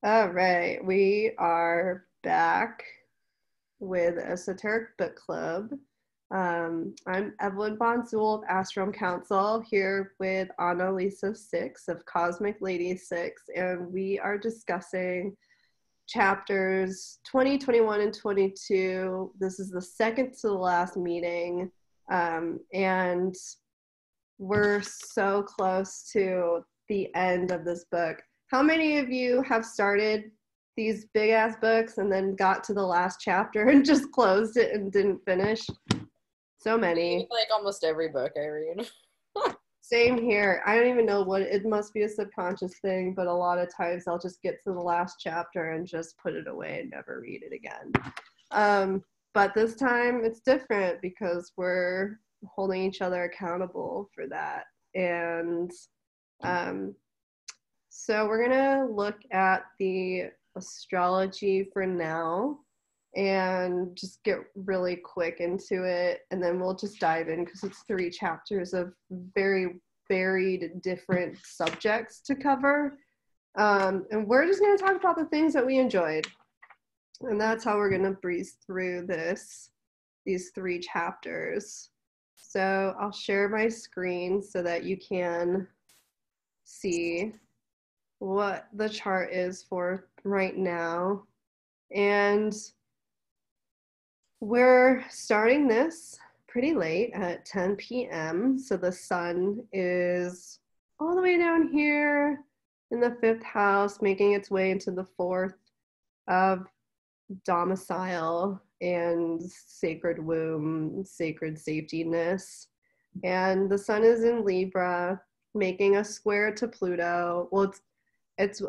All right, we are back with Esoteric Book Club. I'm Evelyn Zuel of Astrom Council here with Analisa 6 of Cosmic Lady 6, and we are discussing chapters 20, 21, and 22. This is the second to the last meeting, and we're so close to the end of this book. How many of you have started these big ass books and then got to the last chapter and just closed it and didn't finish? So many. Like almost every book I read. Same here. I don't even know what, it must be a subconscious thing, but a lot of times I'll just get to the last chapter and just put it away and never read it again. But this time it's different because we're holding each other accountable for that. And so we're gonna look at the astrology for now and just get really quick into it, and then we'll just dive in because it's 3 chapters of very varied different subjects to cover, and we're just going to talk about the things that we enjoyed, and that's how we're going to breeze through these 3 chapters. So I'll share my screen so that you can see what the chart is for right now. And we're starting this pretty late at 10 p.m. So the sun is all the way down here in the 5th house, making its way into the 4th of domicile and sacred womb, sacred safetyness. And the sun is in Libra, making a square to Pluto. Well, it's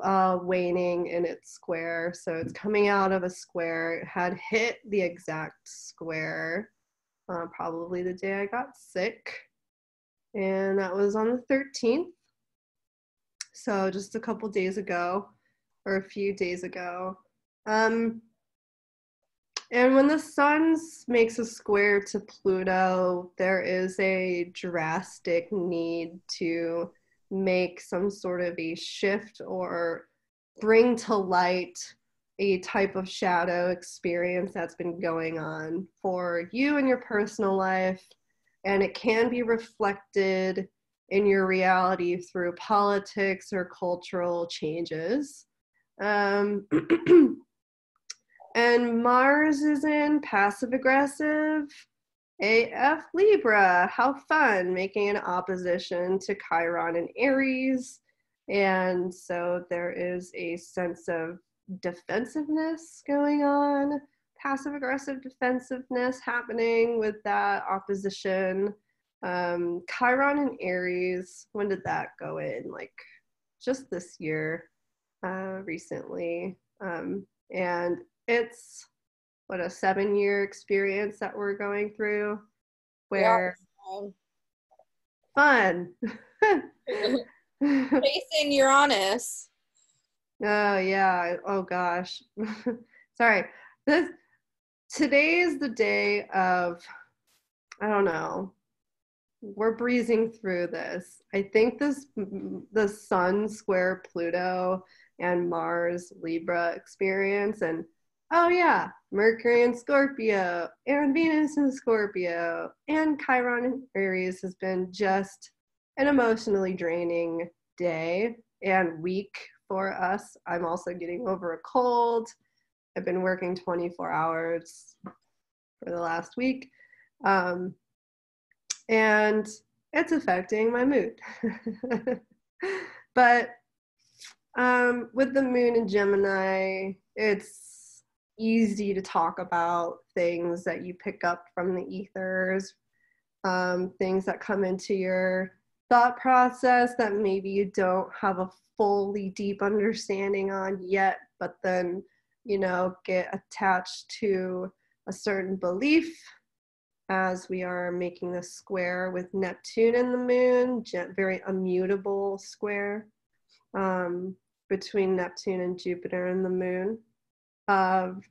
waning in its square, so it's coming out of a square. It had hit the exact square probably the day I got sick, and that was on the 13th, so just a couple days ago, or a few days ago. And when the sun makes a square to Pluto, there is a drastic need to make some sort of a shift or bring to light a type of shadow experience that's been going on for you in your personal life, and it can be reflected in your reality through politics or cultural changes. And Mars is in passive aggressive AF Libra. How fun, making an opposition to Chiron and Aries. And so there is a sense of defensiveness going on, passive aggressive defensiveness happening with that opposition. Chiron and Aries, when did that go in? Like just this year, recently. And it's what, a 7-year experience that we're going through, where fun. Facing Uranus. Oh yeah. Oh gosh. Sorry. Today is the day of, I don't know. We're breezing through this. I think the sun square Pluto and Mars Libra experience, and oh yeah, Mercury in Scorpio and Venus in Scorpio and Chiron in Aries has been just an emotionally draining day and week for us. I'm also getting over a cold. I've been working 24 hours for the last week. And it's affecting my mood. But with the moon in Gemini, it's easy to talk about things that you pick up from the ethers, things that come into your thought process that maybe you don't have a fully deep understanding on yet, but then, you know, get attached to a certain belief as we are making this square with Neptune and the moon, very immutable square between Neptune and Jupiter and the moon, of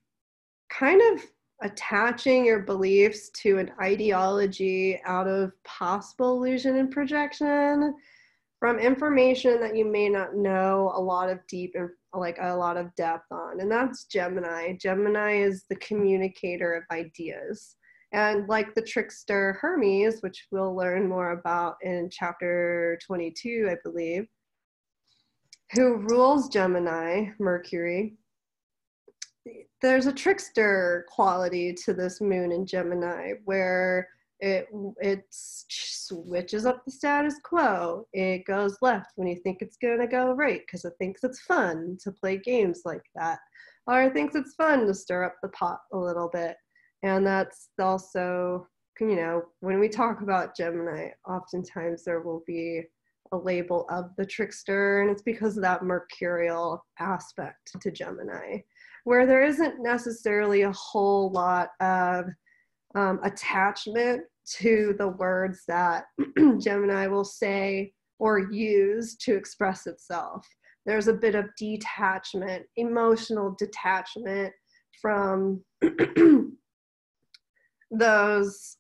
kind of attaching your beliefs to an ideology out of possible illusion and projection, from information that you may not know a lot of a lot of depth on, and that's Gemini. Gemini is the communicator of ideas. And like the trickster Hermes, which we'll learn more about in chapter 22, I believe, who rules Gemini, Mercury, there's a trickster quality to this moon in Gemini where it switches up the status quo. It goes left when you think it's going to go right because it thinks it's fun to play games like that, or it thinks it's fun to stir up the pot a little bit. And that's also, when we talk about Gemini, oftentimes there will be a label of the trickster, and it's because of that mercurial aspect to Gemini, where there isn't necessarily a whole lot of attachment to the words that Gemini will say or use to express itself. There's a bit of detachment, emotional detachment from those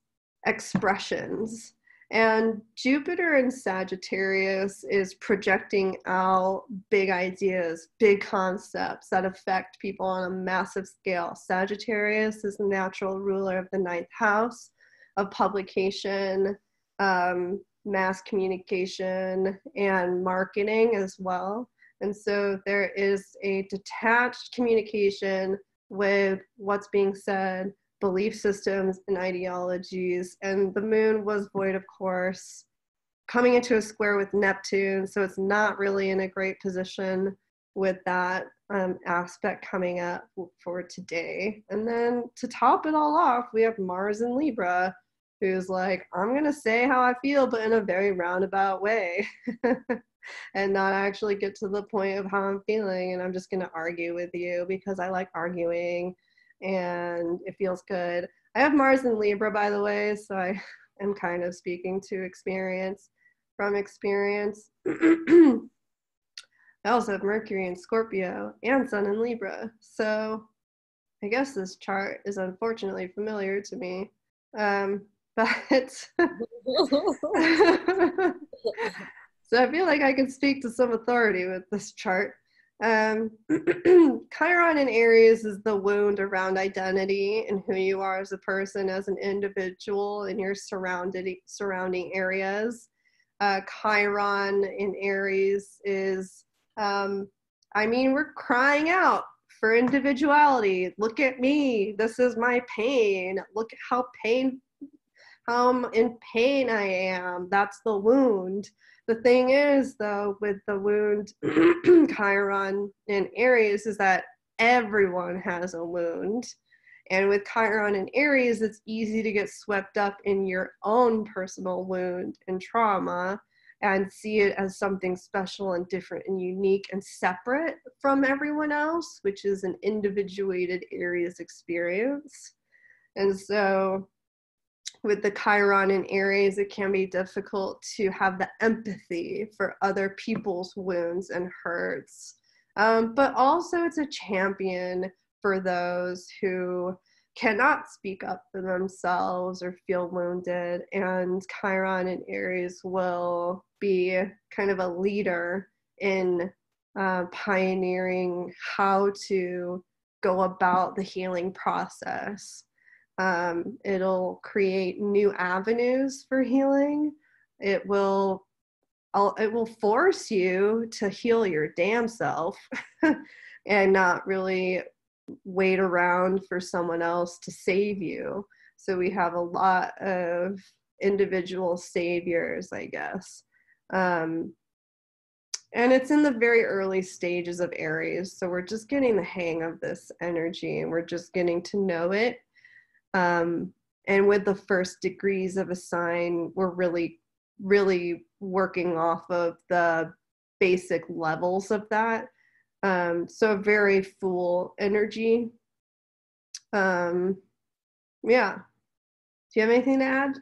expressions. And Jupiter in Sagittarius is projecting out big ideas, big concepts that affect people on a massive scale. Sagittarius is the natural ruler of the 9th house of publication, mass communication, and marketing as well. And so there is a detached communication with what's being said, belief systems and ideologies. And the moon was void, of course, coming into a square with Neptune, so it's not really in a great position with that aspect coming up for today. And then to top it all off, we have Mars in Libra, who's like, I'm gonna say how I feel, but in a very roundabout way. And not actually get to the point of how I'm feeling, and I'm just gonna argue with you because I like arguing and it feels good. I have Mars in Libra, by the way, so I am kind of speaking to experience. I also have Mercury in Scorpio and Sun in Libra, so I guess this chart is unfortunately familiar to me. But so I feel like I can speak to some authority with this chart. Chiron in Aries is the wound around identity and who you are as a person, as an individual in your surrounding areas. Chiron in Aries is, we're crying out for individuality. Look at me. This is my pain. Look at how in pain I am. That's the wound. The thing is, though, with the wound Chiron in Aries is that everyone has a wound. And with Chiron in Aries, it's easy to get swept up in your own personal wound and trauma and see it as something special and different and unique and separate from everyone else, which is an individuated Aries experience. And so with the Chiron in Aries, it can be difficult to have the empathy for other people's wounds and hurts. But also it's a champion for those who cannot speak up for themselves or feel wounded. And Chiron in Aries will be kind of a leader in pioneering how to go about the healing process. It'll create new avenues for healing. It will force you to heal your damn self and not really wait around for someone else to save you. So we have a lot of individual saviors, I guess. And it's in the very early stages of Aries. So we're just getting the hang of this energy and we're just getting to know it. And with the first degrees of a sign, we're really, really working off of the basic levels of that. So very full energy. Yeah. Do you have anything to add?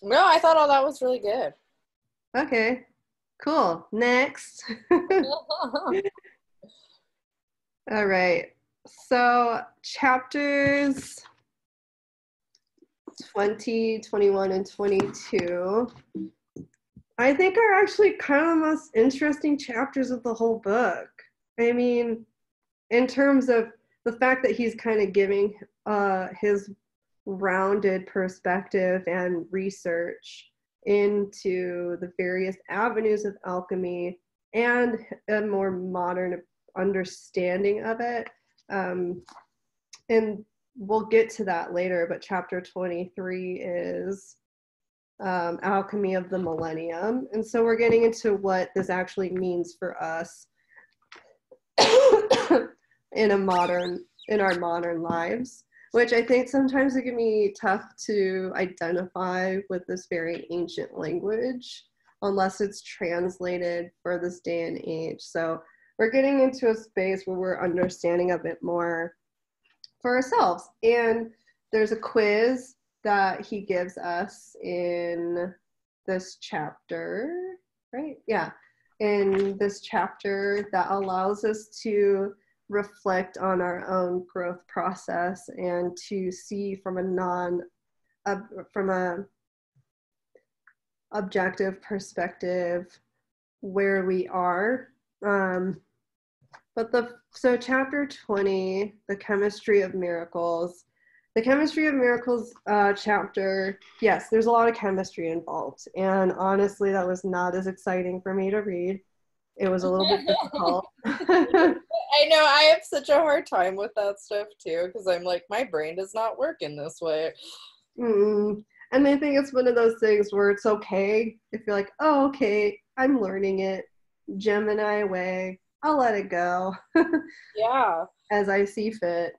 No, I thought all that was really good. Okay, cool. Next. All right. So chapters 20, 21, and 22 I think are actually kind of the most interesting chapters of the whole book. I mean, in terms of the fact that he's kind of giving his rounded perspective and research into the various avenues of alchemy and a more modern understanding of it. And we'll get to that later, but chapter 23 is Alchemy of the Millennium. And so we're getting into what this actually means for us in our modern lives, which I think sometimes it can be tough to identify with this very ancient language unless it's translated for this day and age. So we're getting into a space where we're understanding a bit more for ourselves. And there's a quiz that he gives us in this chapter, right? Yeah, in this chapter that allows us to reflect on our own growth process and to see from a objective perspective where we are. So chapter 20, the chemistry of miracles. The chemistry of miracles chapter, yes, there's a lot of chemistry involved. And honestly, that was not as exciting for me to read. It was a little bit difficult. I know, I have such a hard time with that stuff too, because I'm like, my brain does not work in this way. And I think it's one of those things where it's okay if you're like, oh, okay, I'm learning it. Gemini way. I'll let it go. Yeah. As I see fit.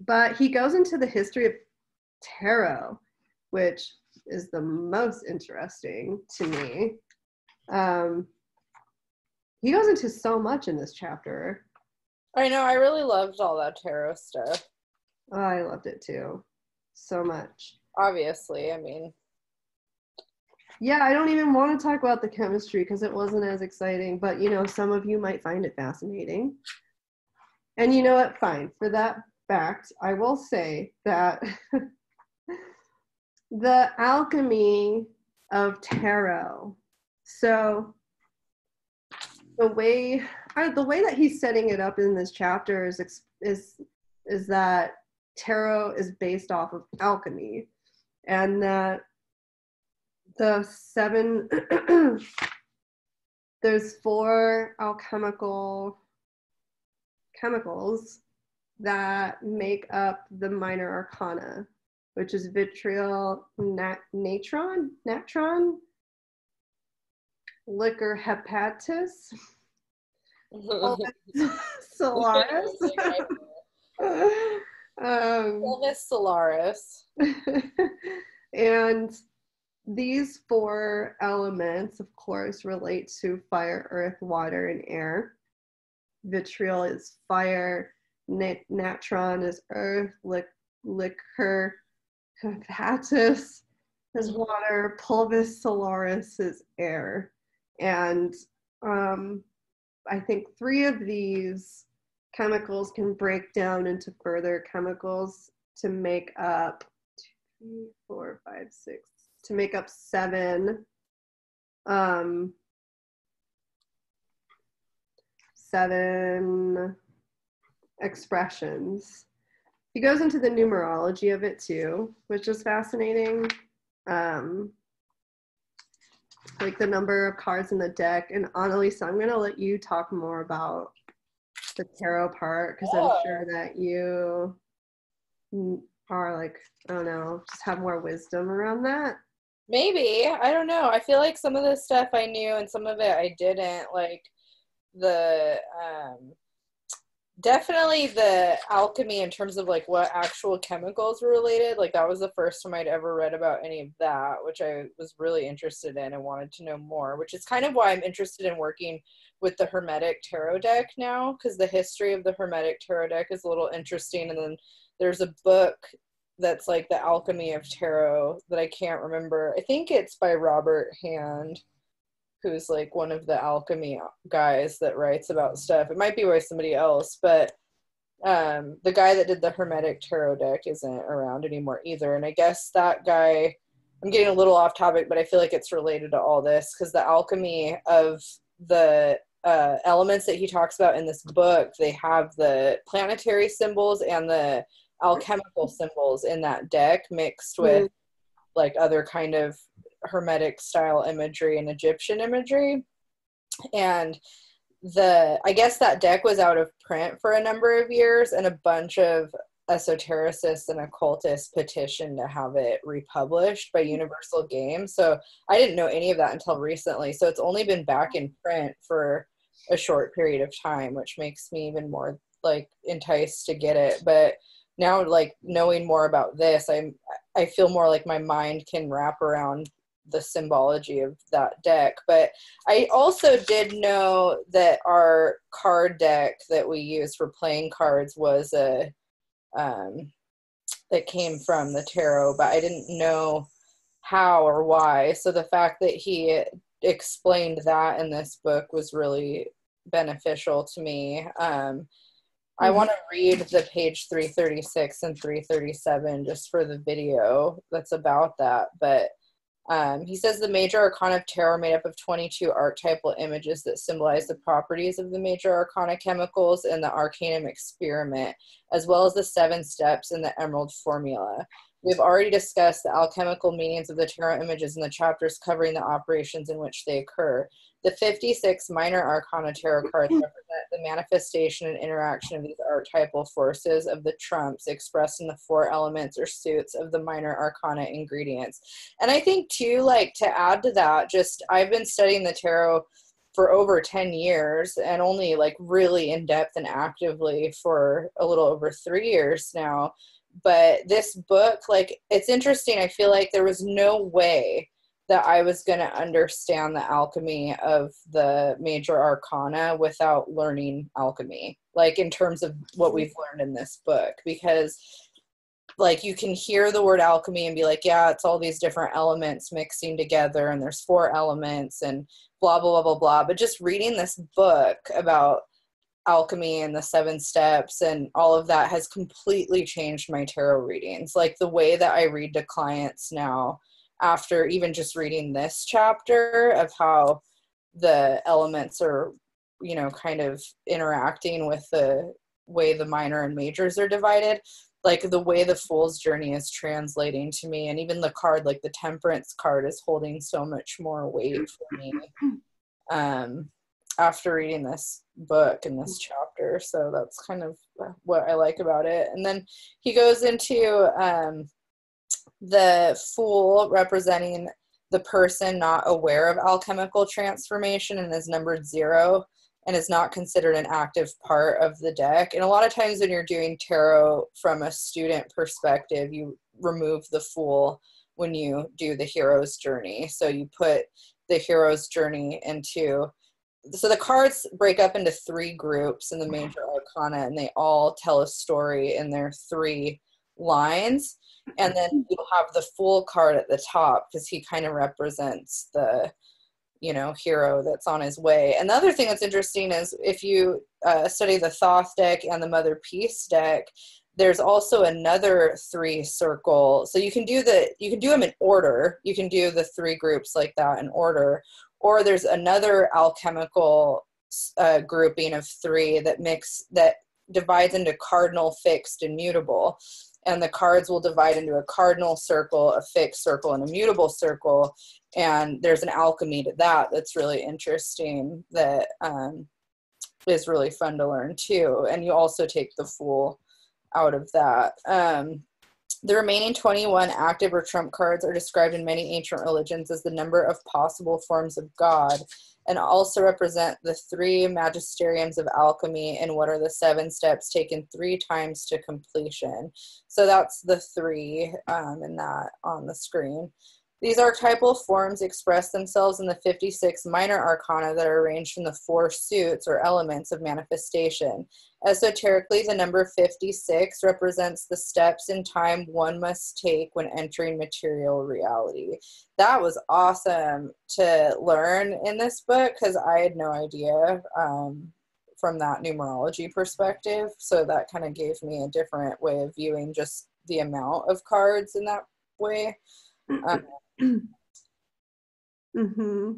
But he goes into the history of tarot, which is the most interesting to me. He goes into so much in this chapter. I know, I really loved all that tarot stuff. Oh, I loved it too. So much. Obviously, I mean. Yeah, I don't even want to talk about the chemistry because it wasn't as exciting, but you know, some of you might find it fascinating. And you know what? Fine. For that fact, I will say that the alchemy of tarot. So the way that he's setting it up in this chapter is that tarot is based off of alchemy, and that the seven there's 4 alchemical chemicals that make up the minor arcana, which is vitriol, natron, liquor hepatis, Solaris. Solaris. And these 4 elements, of course, relate to fire, earth, water, and air. Vitriol is fire, natron is earth, liquor hepatis is water, pulvis solaris is air. And I think 3 of these chemicals can break down into further chemicals to make up 2, 3, 4, 5, 6, to make up 7 expressions. He goes into the numerology of it too, which is fascinating. Like the number of cards in the deck. And Analisa, I'm going to let you talk more about the tarot part because I'm sure that you are like, I don't know, just have more wisdom around that. Maybe. I don't know. I feel like some of this stuff I knew and some of it I didn't. Like the definitely the alchemy in terms of like what actual chemicals were related. Like that was the first time I'd ever read about any of that, which I was really interested in and wanted to know more, which is kind of why I'm interested in working with the Hermetic Tarot deck now, because the history of the Hermetic Tarot deck is a little interesting. And then there's a book that's like the Alchemy of Tarot that I can't remember. I think it's by Robert Hand, who's like one of the alchemy guys that writes about stuff. It might be by somebody else, but the guy that did the Hermetic Tarot deck isn't around anymore either. And I guess that guy I'm getting a little off topic, but I feel like it's related to all this, because the alchemy of the elements that he talks about in this book, they have the planetary symbols and the alchemical symbols in that deck mixed with like other kind of Hermetic style imagery and Egyptian imagery. And I guess that deck was out of print for a number of years, and a bunch of esotericists and occultists petitioned to have it republished by Universal Games. So I didn't know any of that until recently. So it's only been back in print for a short period of time, which makes me even more like enticed to get it. But now, like, knowing more about this, I feel more like my mind can wrap around the symbology of that deck. But I also did know that our card deck that we use for playing cards was that came from the tarot, but I didn't know how or why. So the fact that he explained that in this book was really beneficial to me. I want to read the page 336 and 337 just for the video that's about that. But he says the major arcana of tarot are made up of 22 archetypal images that symbolize the properties of the major arcana chemicals in the Arcanum experiment, as well as the 7 steps in the Emerald formula. We've already discussed the alchemical meanings of the tarot images in the chapters covering the operations in which they occur. The 56 minor arcana tarot cards represent the manifestation and interaction of these archetypal forces of the trumps expressed in the 4 elements or suits of the minor arcana ingredients. And I think too, like, to add to that, just I've been studying the tarot for over 10 years and only like really in depth and actively for a little over 3 years now. But this book, like, it's interesting. I feel like there was no way that I was going to understand the alchemy of the major arcana without learning alchemy, like in terms of what we've learned in this book, because like you can hear the word alchemy and be like, yeah, it's all these different elements mixing together and there's 4 elements and blah, blah, blah, blah, blah. But just reading this book about alchemy and the 7 steps and all of that has completely changed my tarot readings. Like the way that I read to clients now, after even just reading this chapter of how the elements are, you know, kind of interacting with the way the minor and majors are divided, like the way the Fool's Journey is translating to me, and even the card, like the Temperance card, is holding so much more weight for me after reading this book and this chapter. So that's kind of what I like about it. And then he goes into the Fool representing the person not aware of alchemical transformation and is numbered 0 and is not considered an active part of the deck. And a lot of times when you're doing tarot from a student perspective, you remove the Fool when you do the hero's journey. So you put the hero's journey into, so the cards break up into 3 groups in the major arcana, and they all tell a story in their 3 lines. And then you'll have the Fool card at the top because he kind of represents the, you know, hero that's on his way. And the other thing that's interesting is if you study the Thoth deck and the Mother Peace deck, there's also another 3 circle. So you can do them in order. You can do the 3 groups like that in order. Or there's another alchemical grouping of 3 that divides into cardinal, fixed, and mutable. And the cards will divide into a cardinal circle, a fixed circle, and a mutable circle. And there's an alchemy to that that's really interesting, that is really fun to learn too. And you also take the Fool out of that. The remaining 21 active or trump cards are described in many ancient religions as the number of possible forms of God, and also represent the 3 magisteriums of alchemy and what are the 7 steps taken 3 times to completion. So that's the 3 in that on the screen. These archetypal forms express themselves in the 56 minor arcana that are arranged in the 4 suits or elements of manifestation. Esoterically, the number 56 represents the steps in time one must take when entering material reality. That was awesome to learn in this book because I had no idea from that numerology perspective. So that kind of gave me a different way of viewing just the amount of cards in that way. Mm-hmm.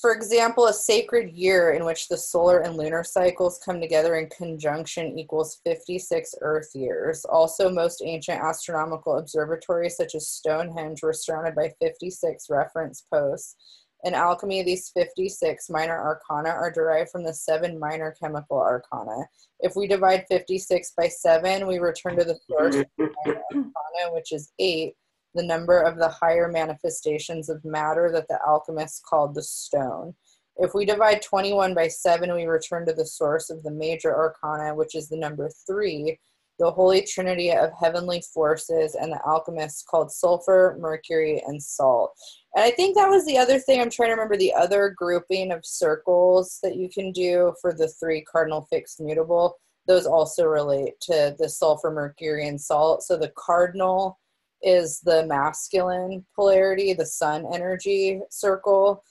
For example, a sacred year in which the solar and lunar cycles come together in conjunction equals 56 Earth years. Also, most ancient astronomical observatories, such as Stonehenge, were surrounded by 56 reference posts. In alchemy, these 56 minor arcana are derived from the 7 minor chemical arcana. If we divide 56 by 7, we return to the source of the minor arcana, which is 8, the number of the higher manifestations of matter that the alchemists called the stone. If we divide 21 by 7, we return to the source of the major arcana, which is the number 3, the holy trinity of heavenly forces, and the alchemists called sulfur, mercury, and salt. And I think that was the other thing. I'm trying to remember the other grouping of circles that you can do for the 3 cardinal fixed mutable. Those also relate to the sulfur, mercury, and salt. So the cardinal is the masculine polarity, the sun energy circle.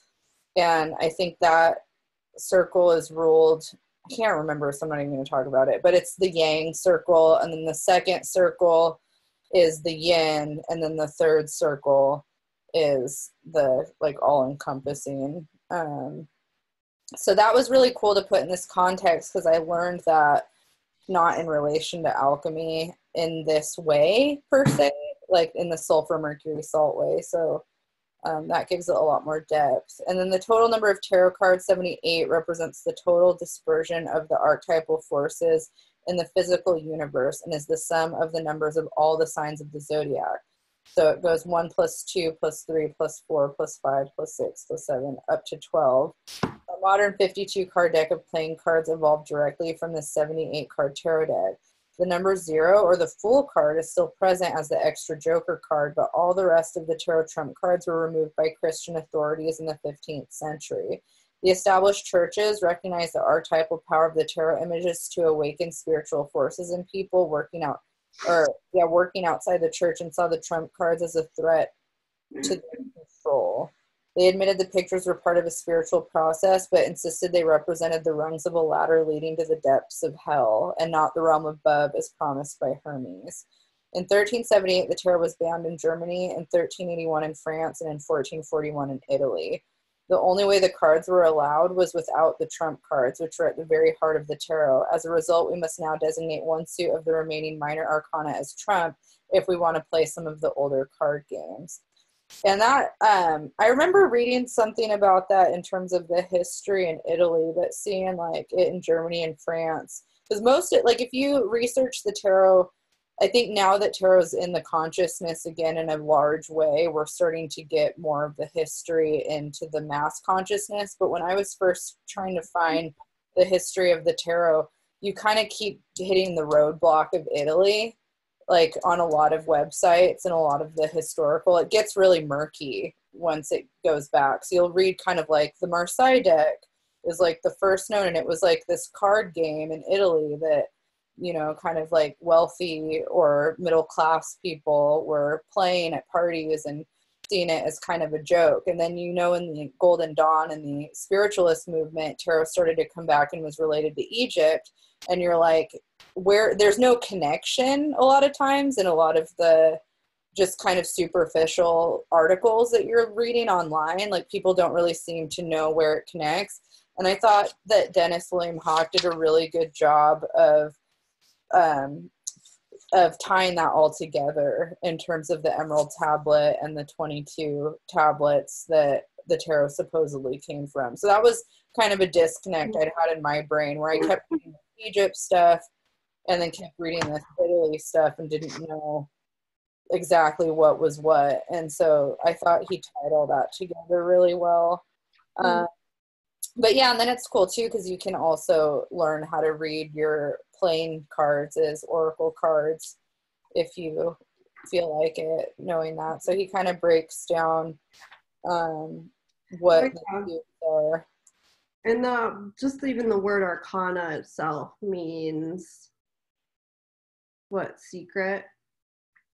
And I think that circle is ruled, I can't remember, so I'm not even going to talk about it, but it's the yang circle. And then the second circle is the yin. And then the third circle is the like all encompassing. So that was really cool to put in this context, because I learned that not in relation to alchemy in this way per se, like in the sulfur, mercury, salt way. So that gives it a lot more depth. And then the total number of tarot cards, 78, represents the total dispersion of the archetypal forces in the physical universe and is the sum of the numbers of all the signs of the zodiac. So it goes 1 plus 2 plus 3 plus 4 plus 5 plus 6 plus 7 up to 12. A modern 52 card deck of playing cards evolved directly from the 78 card tarot deck. The number 0, or the Fool card, is still present as the extra Joker card, but all the rest of the tarot trump cards were removed by Christian authorities in the 15th century. The established churches recognized the archetypal power of the tarot images to awaken spiritual forces in people working outside the church, and saw the trump cards as a threat to their control. They admitted the pictures were part of a spiritual process, but insisted they represented the rungs of a ladder leading to the depths of hell, and not the realm above as promised by Hermes. In 1378, the tarot was banned in Germany, in 1381 in France, and in 1441 in Italy. The only way the cards were allowed was without the trump cards, which were at the very heart of the tarot. As a result, we must now designate one suit of the remaining minor arcana as trump if we want to play some of the older card games. And that, I remember reading something about that in terms of the history in Italy, but seeing like it in Germany and France. Because if you research the tarot, I think now that tarot is in the consciousness again in a large way, we're starting to get more of the history into the mass consciousness. But when I was first trying to find the history of the tarot, you kind of keep hitting the roadblock of Italy. Like on a lot of websites and a lot of the historical, it gets really murky once it goes back. So you'll read kind of like the Marseille deck is like the first known, and it was like this card game in Italy that, you know, kind of like wealthy or middle class people were playing at parties and seeing it as kind of a joke. And then, you know, in the Golden Dawn and the spiritualist movement, tarot started to come back and was related to Egypt. And you're like, where there's no connection a lot of times in a lot of the just kind of superficial articles that you're reading online. Like people don't really seem to know where it connects. And I thought that Dennis William Hauck did a really good job of tying that all together in terms of the Emerald Tablet and the 22 tablets that the tarot supposedly came from. So that was kind of a disconnect I'd had in my brain, where I kept reading the Egypt stuff and then kept reading the Italy stuff and didn't know exactly what was what. And so I thought he tied all that together really well. But yeah, and then it's cool too, because you can also learn how to read your playing cards as oracle cards if you feel like it, knowing that. So he kind of breaks down what the suits are. And just even the word arcana itself means what? Secret?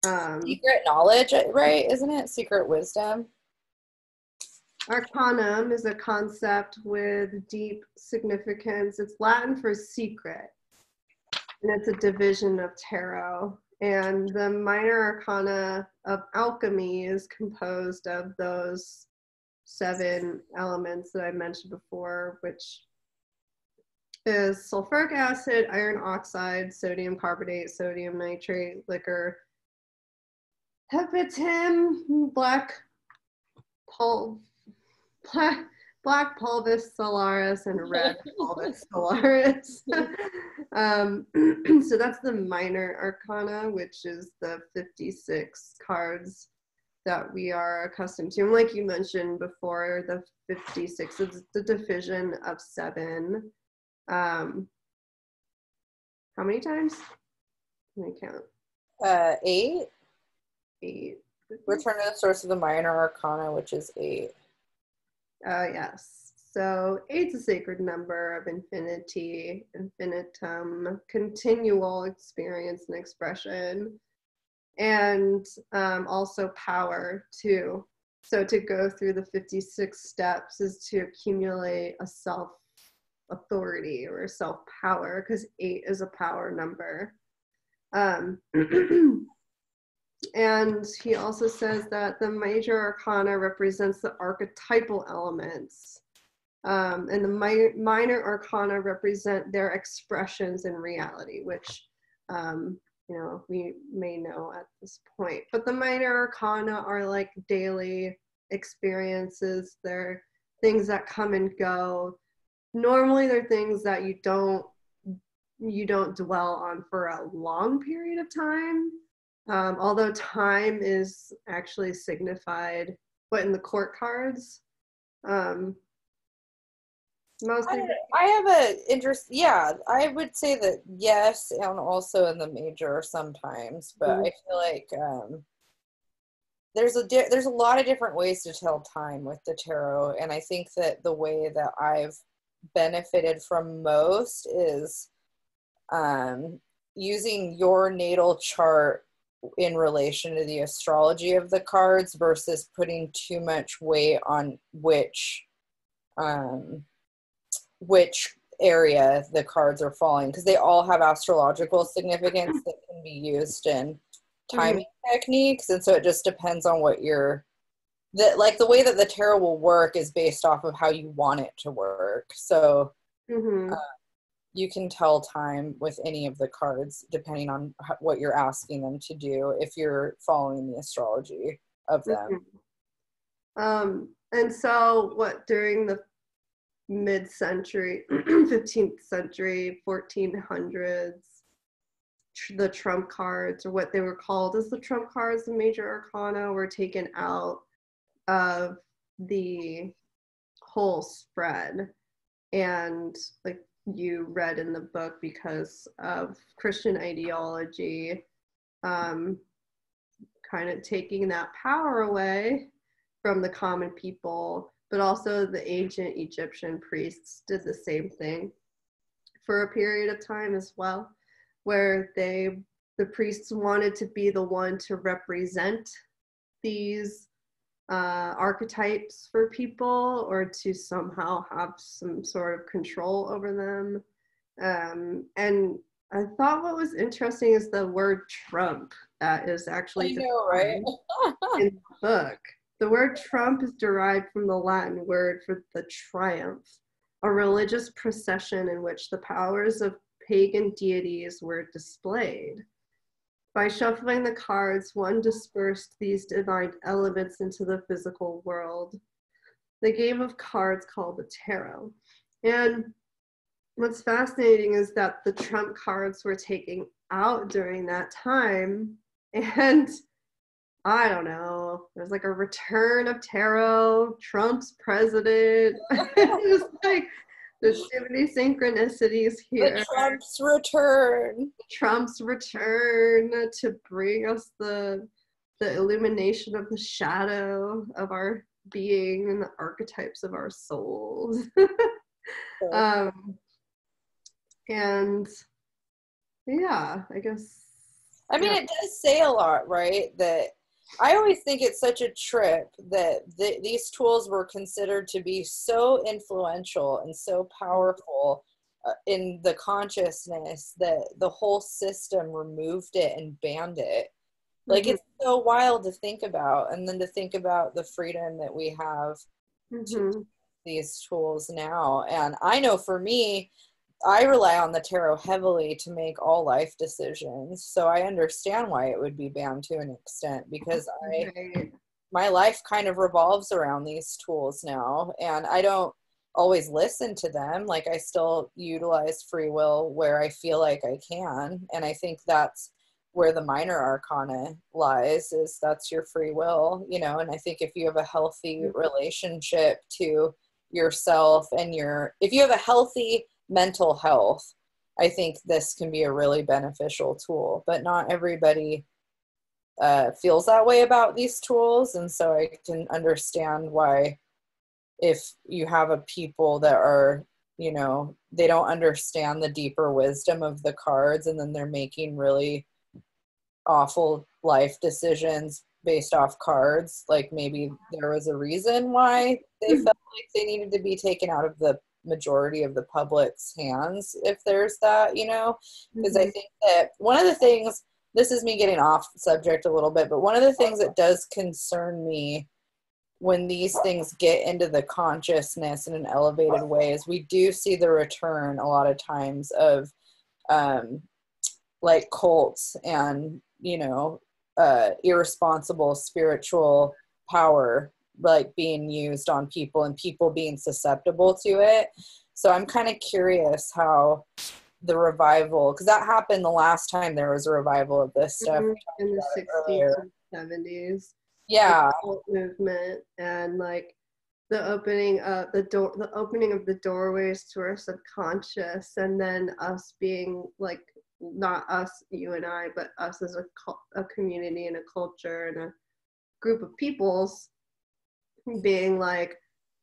Secret knowledge, right? Isn't it? Secret wisdom. Arcanum is a concept with deep significance. It's Latin for secret, and it's a division of tarot. And the minor arcana of alchemy is composed of those 7 elements that I mentioned before, which is sulfuric acid, iron oxide, sodium carbonate, sodium nitrate, liquor, hepatim, black pulvis solaris, and red pulvis solaris. So that's the minor arcana, which is the 56 cards that we are accustomed to. And like you mentioned before, the 56 is the division of 7. How many times? Let me count. 8. 8. Return to the source of the minor arcana, which is 8. Yes. So 8's a sacred number of infinity, infinitum, continual experience and expression, and also power too. So to go through the 56 steps is to accumulate a self-authority or self-power, because 8 is a power number. And he also says that the major arcana represents the archetypal elements, and the minor arcana represent their expressions in reality, which we may know at this point. But the minor arcana are like daily experiences. They're things that come and go. Normally they're things that you don't dwell on for a long period of time. Although time is actually signified, but in the court cards, mostly. I have a interest. Yeah, I would say that yes, and also in the major sometimes. But I feel like there's a lot of different ways to tell time with the tarot, and I think that the way that I've benefited from most is using your natal chart in relation to the astrology of the cards versus putting too much weight on which area the cards are falling, because they all have astrological significance that can be used in timing techniques, and so it just depends on what the way that the tarot will work is based off of how you want it to work. So you can tell time with any of the cards depending on what you're asking them to do if you're following the astrology of them. And so during the mid-century, 15th century, 1400s, the trump cards, or what they were called as the trump cards, the major arcana, were taken out of the whole spread. And like you read in the book, because of Christian ideology kind of taking that power away from the common people, but also the ancient Egyptian priests did the same thing for a period of time as well, where the priests wanted to be the one to represent these archetypes for people, or to somehow have some sort of control over them. And I thought what was interesting is the word trump that is actually right? in the book. The word trump is derived from the Latin word for the triumph, a religious procession in which the powers of pagan deities were displayed. By shuffling the cards, one dispersed these divine elements into the physical world. The game of cards called the tarot. And what's fascinating is that the trump cards were taken out during that time, and I don't know, there's like a return of tarot, Trump's president. It was like, there's so many synchronicities here. The Trump's return. Trump's return to bring us the illumination of the shadow of our being and the archetypes of our souls. And yeah, I guess. I mean, it does say a lot, right? That I always think it's such a trip that these tools were considered to be so influential and so powerful in the consciousness that the whole system removed it and banned it. Like, it's so wild to think about, and then to think about the freedom that we have to use these tools now. And I know for me, I rely on the tarot heavily to make all life decisions. So I understand why it would be banned to an extent, because my life kind of revolves around these tools now, and I don't always listen to them. Like, I still utilize free will where I feel like I can. And I think that's where the minor arcana lies, is that's your free will, you know. And I think if you have a healthy relationship to yourself and if you have a healthy mental health, I think this can be a really beneficial tool. But not everybody feels that way about these tools. And so I can understand why, if you have a people that are, you know, they don't understand the deeper wisdom of the cards, and then they're making really awful life decisions based off cards. Like, maybe there was a reason why they felt like they needed to be taken out of the majority of the public's hands, if there's that, you know. Because I think that one of the things, this is me getting off subject a little bit, but one of the things that does concern me when these things get into the consciousness in an elevated way is we do see the return a lot of times of like cults and, you know, irresponsible spiritual power, like, being used on people and people being susceptible to it. So I'm kind of curious how the revival, because that happened the last time there was a revival of this stuff in the 60s and 70s. Yeah, the cult movement, and like the opening of the doorways to our subconscious, and then us being like, not us, you and I, but us as a community and a culture and a group of peoples being like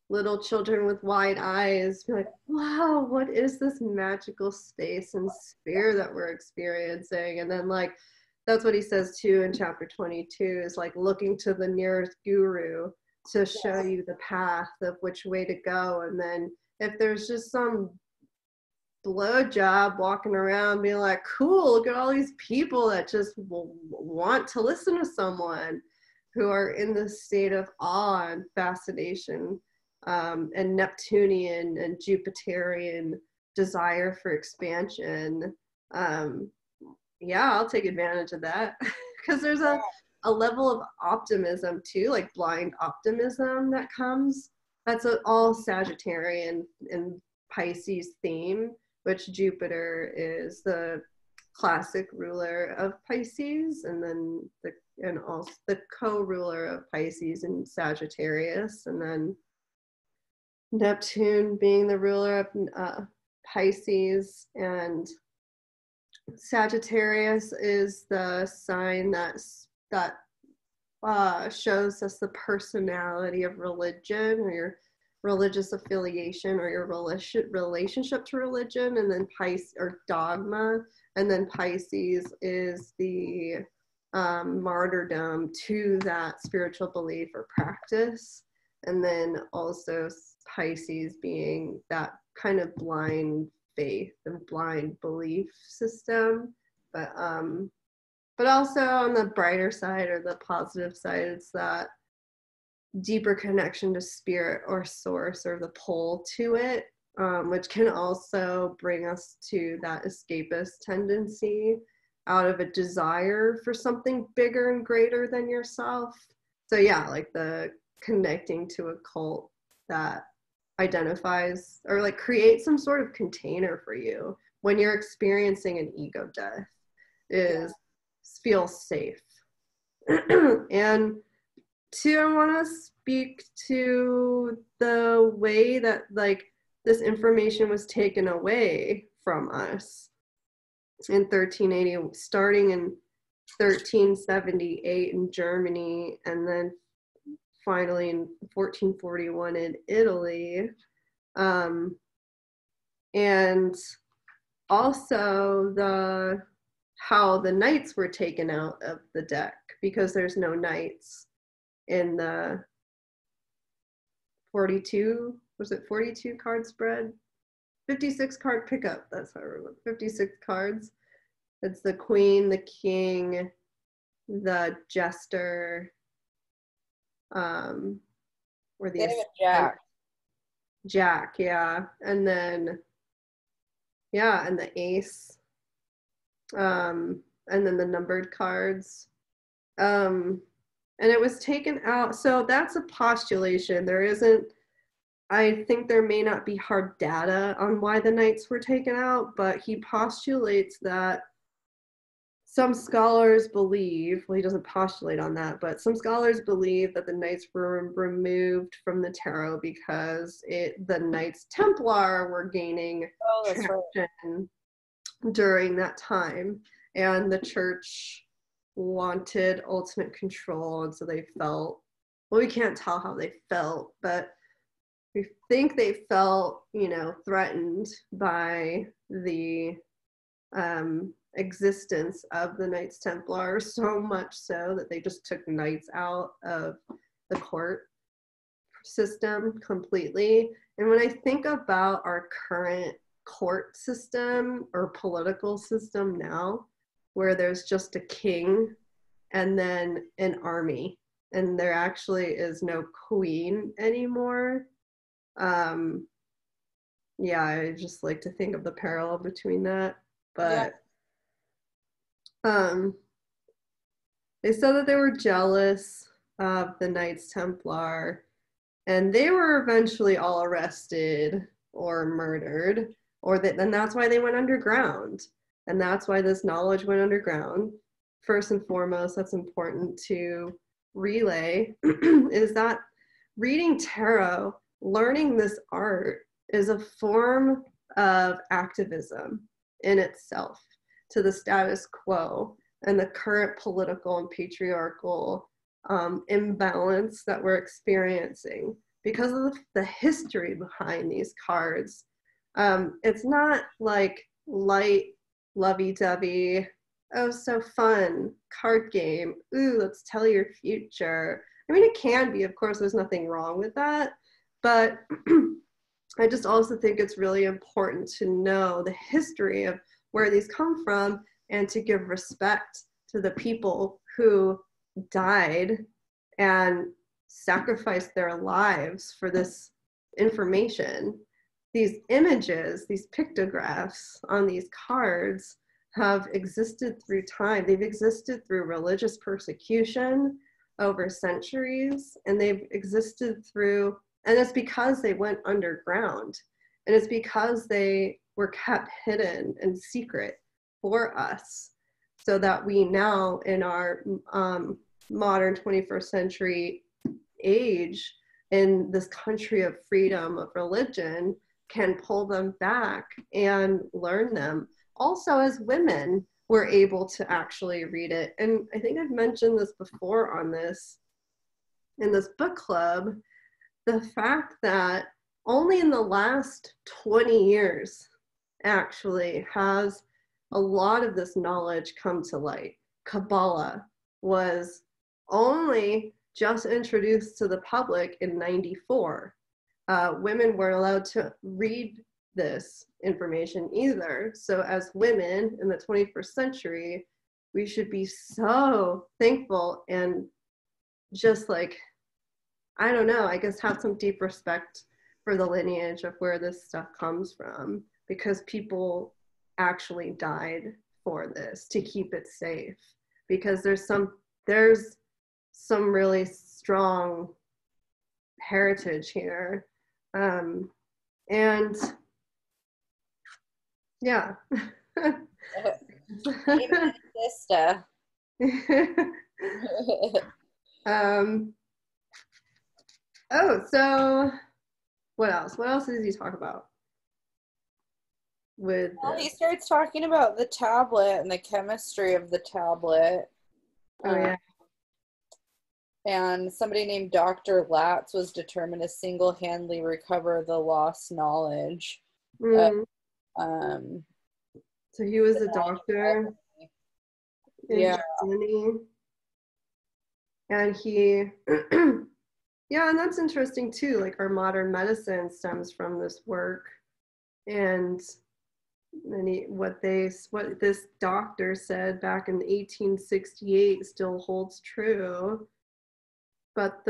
little children with wide eyes, be like, wow, what is this magical space and sphere that we're experiencing? And then like, that's what he says too in chapter 22, is like looking to the nearest guru to show you the path of which way to go. And then if there's just some blowjob walking around being like, cool, look at all these people that just want to listen to someone, who are in this state of awe and fascination, and Neptunian and Jupiterian desire for expansion. Yeah, I'll take advantage of that. Because there's a level of optimism too, like blind optimism that comes. That's all Sagittarian and Pisces theme, which Jupiter is the classic ruler of Pisces, and then also the co-ruler of Pisces and Sagittarius, and then Neptune being the ruler of Pisces, and Sagittarius is the sign that shows us the personality of religion, or your religious affiliation, or your relationship to religion, and then Pisces, or dogma, and then Pisces is the martyrdom to that spiritual belief or practice, and then also Pisces being that kind of blind faith and blind belief system, but also on the brighter side, or the positive side, it's that deeper connection to spirit or source, or the pull to it, which can also bring us to that escapist tendency out of a desire for something bigger and greater than yourself. So yeah, like the connecting to a cult that identifies, or like create some sort of container for you when you're experiencing an ego death, feels safe. And two, I want to speak to the way that like this information was taken away from us in 1380, starting in 1378 in Germany, and then finally in 1441 in Italy. And also how the knights were taken out of the deck, because there's no knights in the 42 card spread? 56 card pickup. That's how I remember. 56 cards. It's the queen, the king, the jester, or They have the a jack. Jack, yeah. And then, yeah, and the ace. And then the numbered cards. And it was taken out. So that's a postulation. There isn't, I think there may not be hard data on why the knights were taken out, but he postulates that some scholars believe, well, he doesn't postulate on that, but some scholars believe that the knights were removed from the tarot because the Knights Templar were gaining traction during that time. And the church wanted ultimate control, and so they felt, well, we can't tell how they felt, but we think they felt, threatened by the existence of the Knights Templar, so much so that they just took knights out of the court system completely. And when I think about our current court system or political system now, where there's just a king and then an army, and there actually is no queen anymore. Yeah, I just like to think of the parallel between that. But they said that they were jealous of the Knights Templar, and they were eventually all arrested or murdered, and that's why they went underground. And that's why this knowledge went underground. First and foremost, that's important to relay, is that reading tarot, learning this art, is a form of activism in itself to the status quo and the current political and patriarchal imbalance that we're experiencing because of the history behind these cards. It's not like light, lovey-dovey, oh, so fun, card game, ooh, let's tell your future. I mean, it can be, of course, there's nothing wrong with that, but I just also think it's really important to know the history of where these come from and to give respect to the people who died and sacrificed their lives for this information. These images, these pictographs on these cards have existed through time. They've existed through religious persecution over centuries, and they've existed through, and it's because they went underground, and it's because they were kept hidden and secret for us, so that we now in our modern 21st century age, in this country of freedom of religion, can pull them back and learn them. Also, as women, we're able to actually read it. And I think I've mentioned this before on this, in this book club, the fact that only in the last 20 years, actually, has a lot of this knowledge come to light. Kabbalah was only just introduced to the public in '94. Women weren't allowed to read this information either. So as women in the 21st century, we should be so thankful and just like, I don't know, I guess have some deep respect for the lineage of where this stuff comes from, because people actually died for this to keep it safe, because there's some really strong heritage here. And yeah. Sister. Oh, so what else? What else does he talk about? He starts talking about the tablet and the chemistry of the tablet. Oh, yeah. And somebody named Dr. Latz was determined to single-handedly recover the lost knowledge. So he was a doctor in Germany. And he, yeah, and that's interesting too. Like, our modern medicine stems from this work. And what this doctor said back in 1868 still holds true. But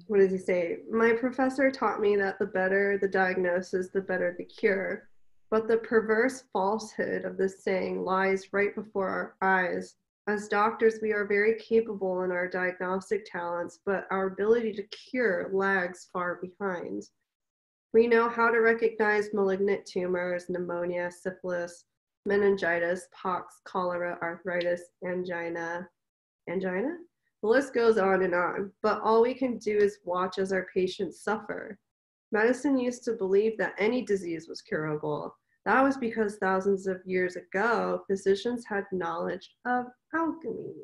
what does he say? My professor taught me that the better the diagnosis, the better the cure. But the perverse falsehood of this saying lies right before our eyes. As doctors, we are very capable in our diagnostic talents, but our ability to cure lags far behind. We know how to recognize malignant tumors, pneumonia, syphilis, meningitis, pox, cholera, arthritis, angina. Angina? The list goes on, but all we can do is watch as our patients suffer. Medicine used to believe that any disease was curable. That was because thousands of years ago, physicians had knowledge of alchemy.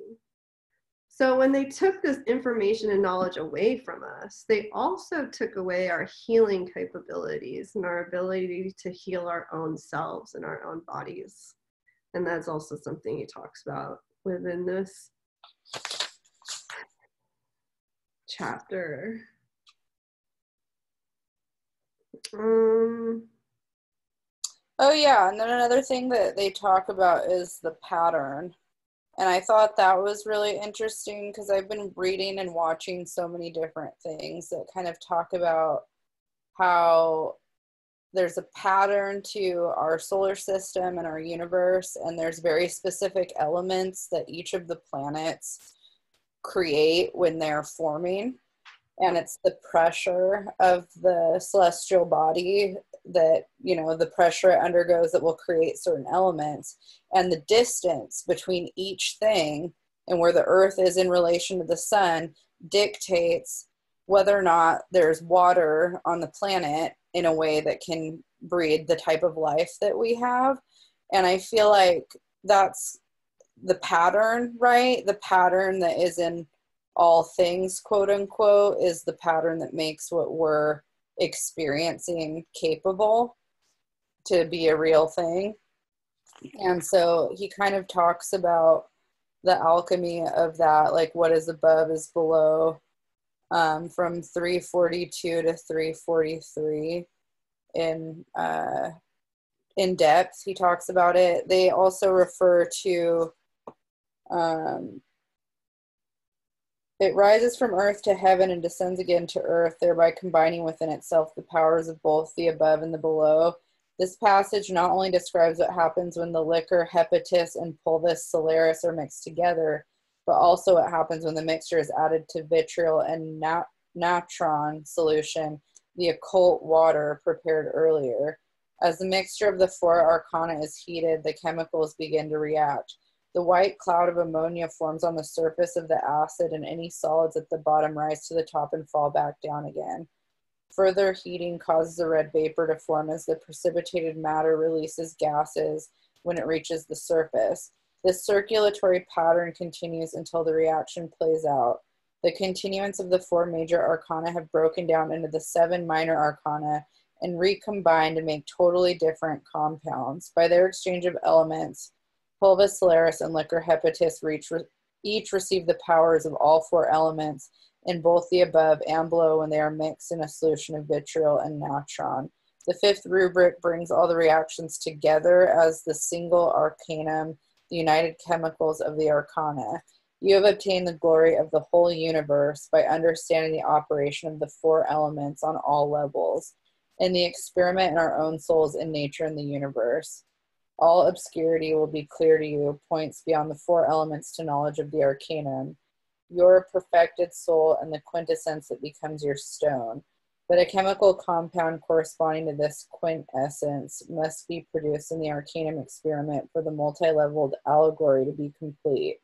So when they took this information and knowledge away from us, they also took away our healing capabilities and our ability to heal our own selves and our own bodies. And that's also something he talks about within this chapter. Oh yeah, and then another thing that they talk about is the pattern. And I thought that was really interesting because I've been reading and watching so many different things that kind of talk about how there's a pattern to our solar system and our universe, and there's very specific elements that each of the planets create when they're forming. And it's the pressure of the celestial body that, you know, the pressure it undergoes that will create certain elements. And the distance between each thing and where the earth is in relation to the sun dictates whether or not there's water on the planet in a way that can breed the type of life that we have. And I feel like that's the pattern, right? The pattern that is in all things, quote unquote, is the pattern that makes what we're experiencing capable to be a real thing. And so he kind of talks about the alchemy of that, like what is above is below, from 342 to 343 in depth. He talks about it. They also refer to it rises from earth to heaven and descends again to earth, thereby combining within itself the powers of both the above and the below. This passage not only describes what happens when the liquor hepatis and pulvis solaris are mixed together, but also what happens when the mixture is added to vitriol and natron solution, the occult water prepared earlier. As the mixture of the four arcana is heated, the chemicals begin to react. The white cloud of ammonia forms on the surface of the acid, and any solids at the bottom rise to the top and fall back down again. Further heating causes a red vapor to form as the precipitated matter releases gases when it reaches the surface. This circulatory pattern continues until the reaction plays out. The continuance of the four major arcana have broken down into the 7 minor arcana and recombined to make totally different compounds. By their exchange of elements, pulvis solaris and liquor hepatis each receive the powers of all 4 elements in both the above and below when they are mixed in a solution of vitriol and natron. The 5th rubric brings all the reactions together as the single arcanum, the united chemicals of the arcana. You have obtained the glory of the whole universe by understanding the operation of the 4 elements on all levels, and the experiment in our own souls in nature and the universe. All obscurity will be clear to you, points beyond the 4 elements to knowledge of the arcanum. Your perfected soul and the quintessence that becomes your stone. But a chemical compound corresponding to this quintessence must be produced in the arcanum experiment for the multi-leveled allegory to be complete.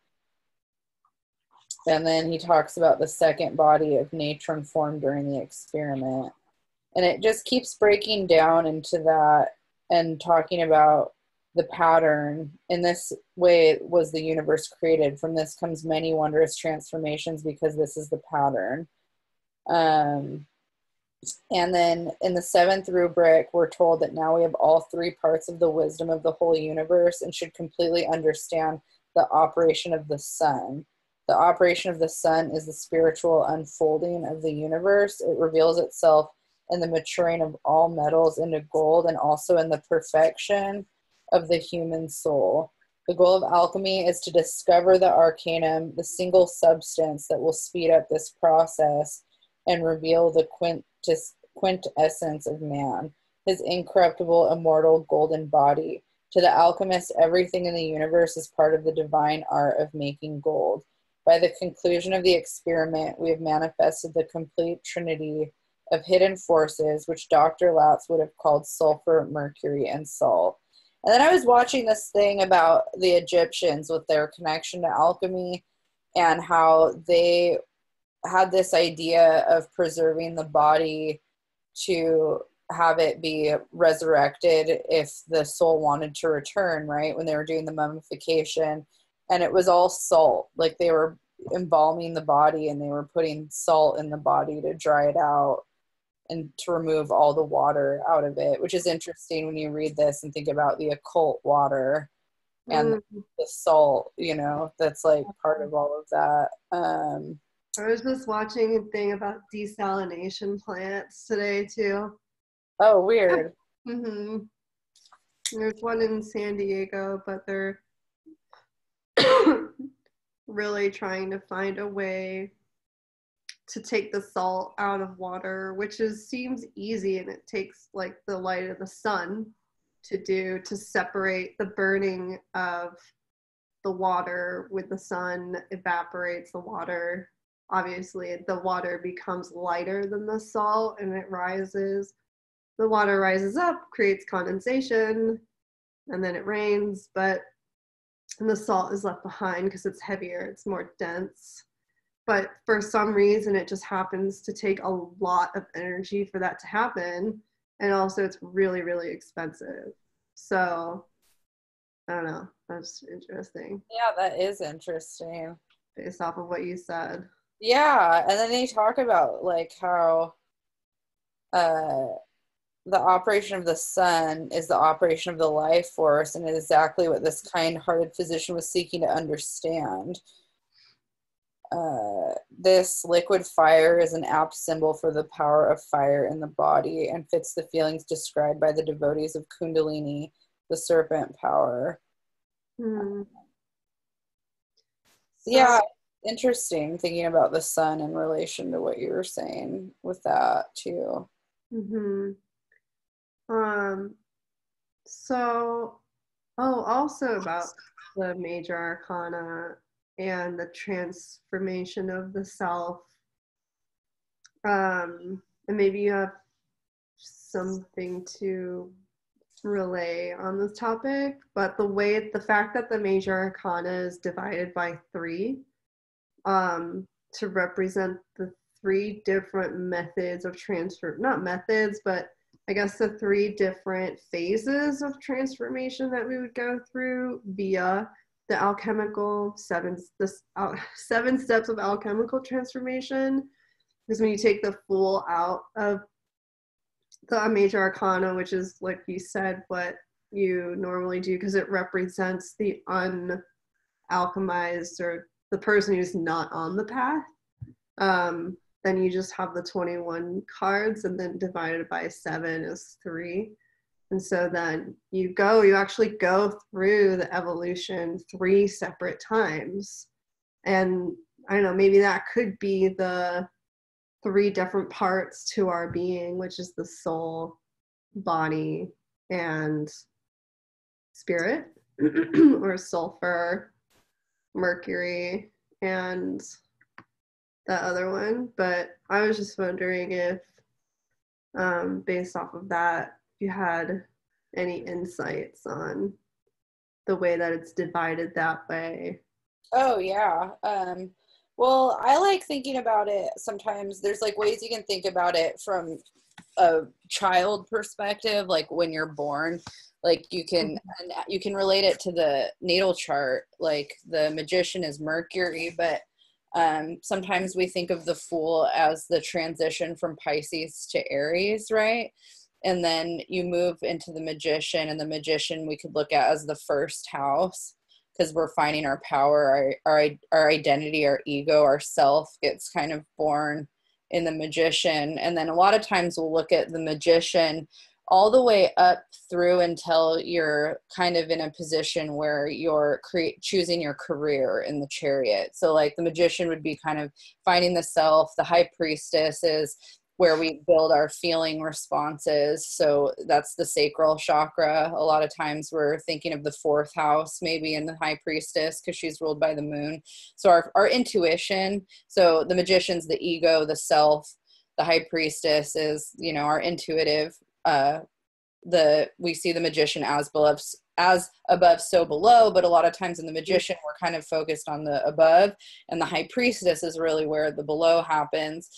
And then he talks about the second body of natron formed during the experiment. And it just keeps breaking down into that and talking about the pattern. In this way was the universe created. From this comes many wondrous transformations because this is the pattern. And then in the 7th rubric, we're told that now we have all 3 parts of the wisdom of the whole universe and should completely understand the operation of the sun. The operation of the sun is the spiritual unfolding of the universe. It reveals itself and the maturing of all metals into gold, and also in the perfection of the human soul. The goal of alchemy is to discover the arcanum, the single substance that will speed up this process and reveal the quintessence of man, his incorruptible, immortal, golden body. To the alchemist, everything in the universe is part of the divine art of making gold. By the conclusion of the experiment, we have manifested the complete trinity of hidden forces, which Dr. Latz would have called sulfur, mercury, and salt. And then I was watching this thing about the Egyptians with their connection to alchemy and how they had this idea of preserving the body to have it be resurrected if the soul wanted to return, right? When they were doing the mummification. And it was all salt. Like they were embalming the body and they were putting salt in the body to dry it out and to remove all the water out of it, which is interesting when you read this and think about the occult water and the salt, you know, that's like part of all of that. I was just watching a thing about desalination plants today too. Oh, weird. There's one in San Diego, but they're really trying to find a way to take the salt out of water, which seems easy, and it takes like the light of the sun to separate the burning of the water with the sun, evaporates the water. Obviously, the water becomes lighter than the salt and it rises. The water rises up, creates condensation, and then it rains, and the salt is left behind because it's heavier, it's more dense. But for some reason, it just happens to take a lot of energy for that to happen. And also it's really, really expensive. So I don't know. That's interesting. Yeah, that is interesting. Based off of what you said. Yeah, and then they talk about like how the operation of the sun is the operation of the life force, and exactly what this kind-hearted physician was seeking to understand. This liquid fire is an apt symbol for the power of fire in the body and fits the feelings described by the devotees of Kundalini, the serpent power. Yeah, interesting thinking about the sun in relation to what you were saying with that too. Also about the major arcana and the transformation of the self. And maybe you have something to relay on this topic, but the fact that the major arcana is divided by 3 to represent the 3 different methods of not methods, but I guess the 3 different phases of transformation that we would go through via the alchemical 7 steps of alchemical transformation. Because when you take the Fool out of the major arcana, which is, like you said, what you normally do, because it represents the unalchemized or the person who's not on the path, then you just have the 21 cards, and then divided by 7 is 3. And so then you actually go through the evolution 3 separate times. And I don't know, maybe that could be the 3 different parts to our being, which is the soul, body, and spirit, or sulfur, mercury, and that other one. But I was just wondering if, based off of that, you had any insights on the way that it's divided that way. Oh, yeah. Well, I like thinking about it sometimes. There's like ways you can think about it from a child perspective, like when you're born, like you can relate it to the natal chart. Like the magician is Mercury, but sometimes we think of the Fool as the transition from Pisces to Aries, right? And then you move into the magician, and the magician we could look at as the first house, because we're finding our power, our identity, our ego, our self gets kind of born in the Magician. And then a lot of times we'll look at the Magician all the way up through until you're kind of in a position where you're choosing your career in the Chariot. So like the Magician would be kind of finding the self. The High Priestess is where we build our feeling responses. So that's the sacral chakra. A lot of times we're thinking of the 4th house, maybe in the High Priestess, because she's ruled by the moon. So our intuition, so the Magician's the ego, the self. The High Priestess is, you know, our intuitive. We see the Magician as above, so below, but a lot of times in the Magician, we're kind of focused on the above, and the High Priestess is really where the below happens.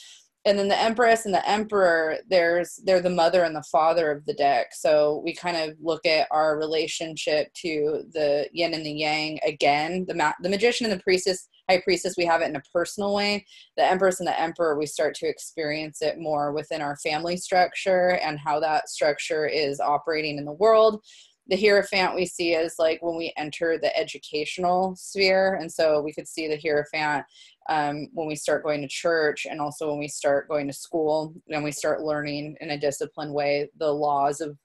And then the Empress and the Emperor, they're the mother and the father of the deck. So we kind of look at our relationship to the yin and the yang again. The Magician and the High Priestess, we have it in a personal way. The Empress and the Emperor, we start to experience it more within our family structure and how that structure is operating in the world. The Hierophant we see as like when we enter the educational sphere. And so we could see the Hierophant when we start going to church, and also when we start going to school and we start learning in a disciplined way the laws of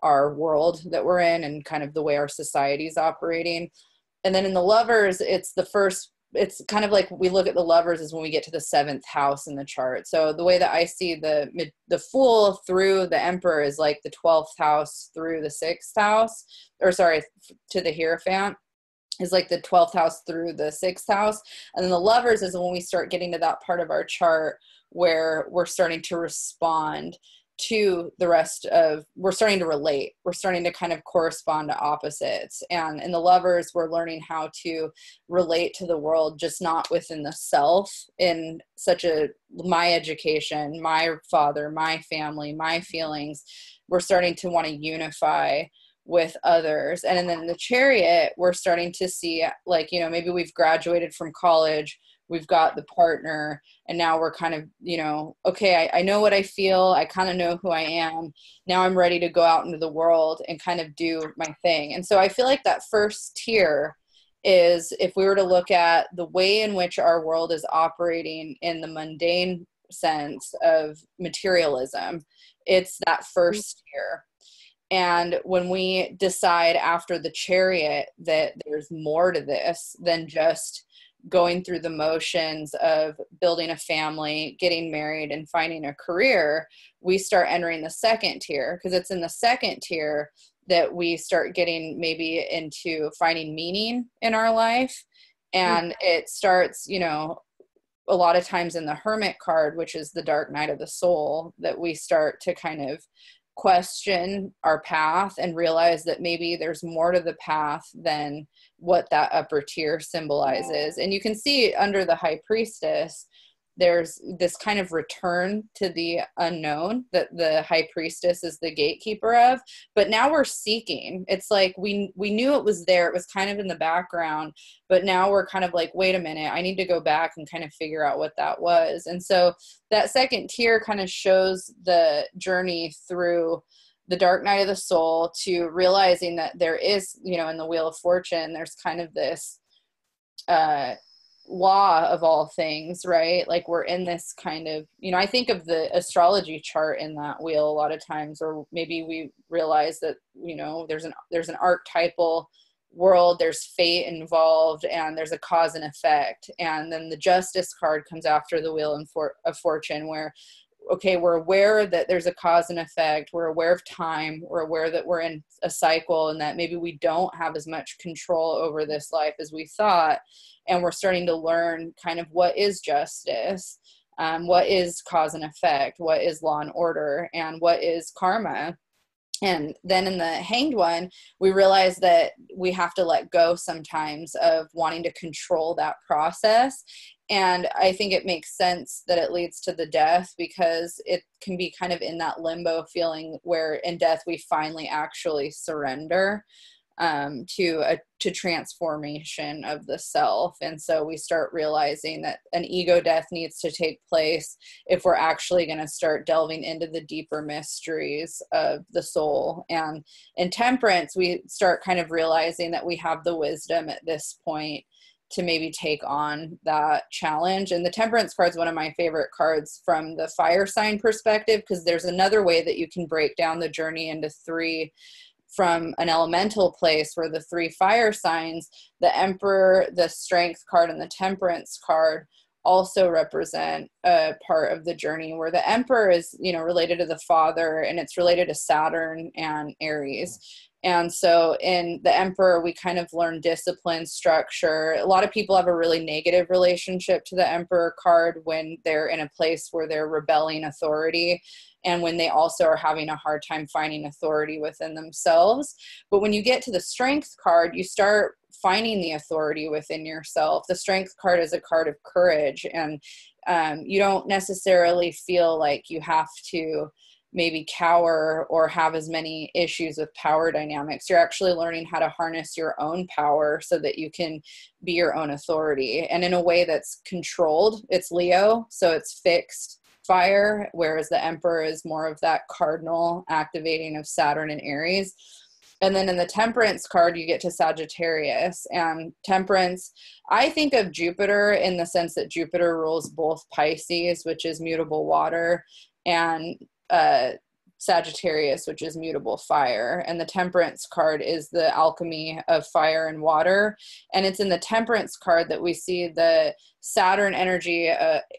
our world that we're in and kind of the way our society is operating. And then in the Lovers, it's kind of like we look at the Lovers is when we get to the 7th house in the chart. So the way that I see the Fool through the Emperor is like the 12th house through the 6th house, or sorry, to the Hierophant is like the 12th house through the 6th house. And then the Lovers is when we start getting to that part of our chart where we're starting to respond to the rest of, we're starting to relate. We're starting to kind of correspond to opposites. And in the Lovers, we're learning how to relate to the world, just not within the self in such my education, my father, my family, my feelings. We're starting to want to unify with others. And then in the Chariot, we're starting to see, like, you know, maybe we've graduated from college, we've got the partner, and now we're kind of, you know, okay, I know what I feel, I kind of know who I am, now I'm ready to go out into the world and kind of do my thing. And so I feel like that first tier is, if we were to look at the way in which our world is operating in the mundane sense of materialism, it's that first tier. And when we decide after the Chariot that there's more to this than just going through the motions of building a family, getting married, and finding a career, we start entering the second tier, because it's in the second tier that we start getting maybe into finding meaning in our life. And it starts, you know, a lot of times in the Hermit card, which is the dark night of the soul, that we start to kind of question our path and realize that maybe there's more to the path than what that upper tier symbolizes. And you can see under the High Priestess, there's this kind of return to the unknown that the High Priestess is the gatekeeper of, but now we're seeking. It's like we knew it was there, it was kind of in the background, but now we're kind of like, wait a minute, I need to go back and kind of figure out what that was. And so that second tier kind of shows the journey through the dark night of the soul to realizing that there is, you know, in the Wheel of Fortune, there's kind of this law of all things, right? Like we're in this kind of, you know, I think of the astrology chart in that wheel a lot of times, or maybe we realize that, you know, there's an archetypal world, there's fate involved, and there's a cause and effect. And then the Justice card comes after the Wheel of Fortune, where, okay, we're aware that there's a cause and effect, we're aware of time, we're aware that we're in a cycle and that maybe we don't have as much control over this life as we thought. And we're starting to learn kind of what is justice, what is cause and effect, what is law and order, and what is karma. And then in the Hanged one, we realize that we have to let go sometimes of wanting to control that process. And I think it makes sense that it leads to the death, because it can be kind of in that limbo feeling where in death we finally actually surrender to transformation of the self. And so we start realizing that an ego death needs to take place if we're actually going to start delving into the deeper mysteries of the soul. And in Temperance, we start kind of realizing that we have the wisdom at this point to maybe take on that challenge. And the Temperance card is one of my favorite cards from the fire sign perspective, because there's another way that you can break down the journey into 3 from an elemental place, where the 3 fire signs, the Emperor, the Strength card, and the Temperance card also represent a part of the journey, where the Emperor is, you know, related to the father, and it's related to Saturn and Aries. And so in the Emperor, we kind of learn discipline, structure. A lot of people have a really negative relationship to the Emperor card when they're in a place where they're rebelling authority, and when they also are having a hard time finding authority within themselves. But when you get to the Strength card, you start finding the authority within yourself. The Strength card is a card of courage, and you don't necessarily feel like you have to maybe cower or have as many issues with power dynamics. You're actually learning how to harness your own power so that you can be your own authority, and in a way that's controlled. It's Leo, so it's fixed fire, whereas the Emperor is more of that cardinal activating of Saturn and Aries. And then in the Temperance card, you get to Sagittarius. And Temperance, I think of Jupiter in the sense that Jupiter rules both Pisces, which is mutable water, and Sagittarius, which is mutable fire. And the Temperance card is the alchemy of fire and water. And it's in the Temperance card that we see the Saturn energy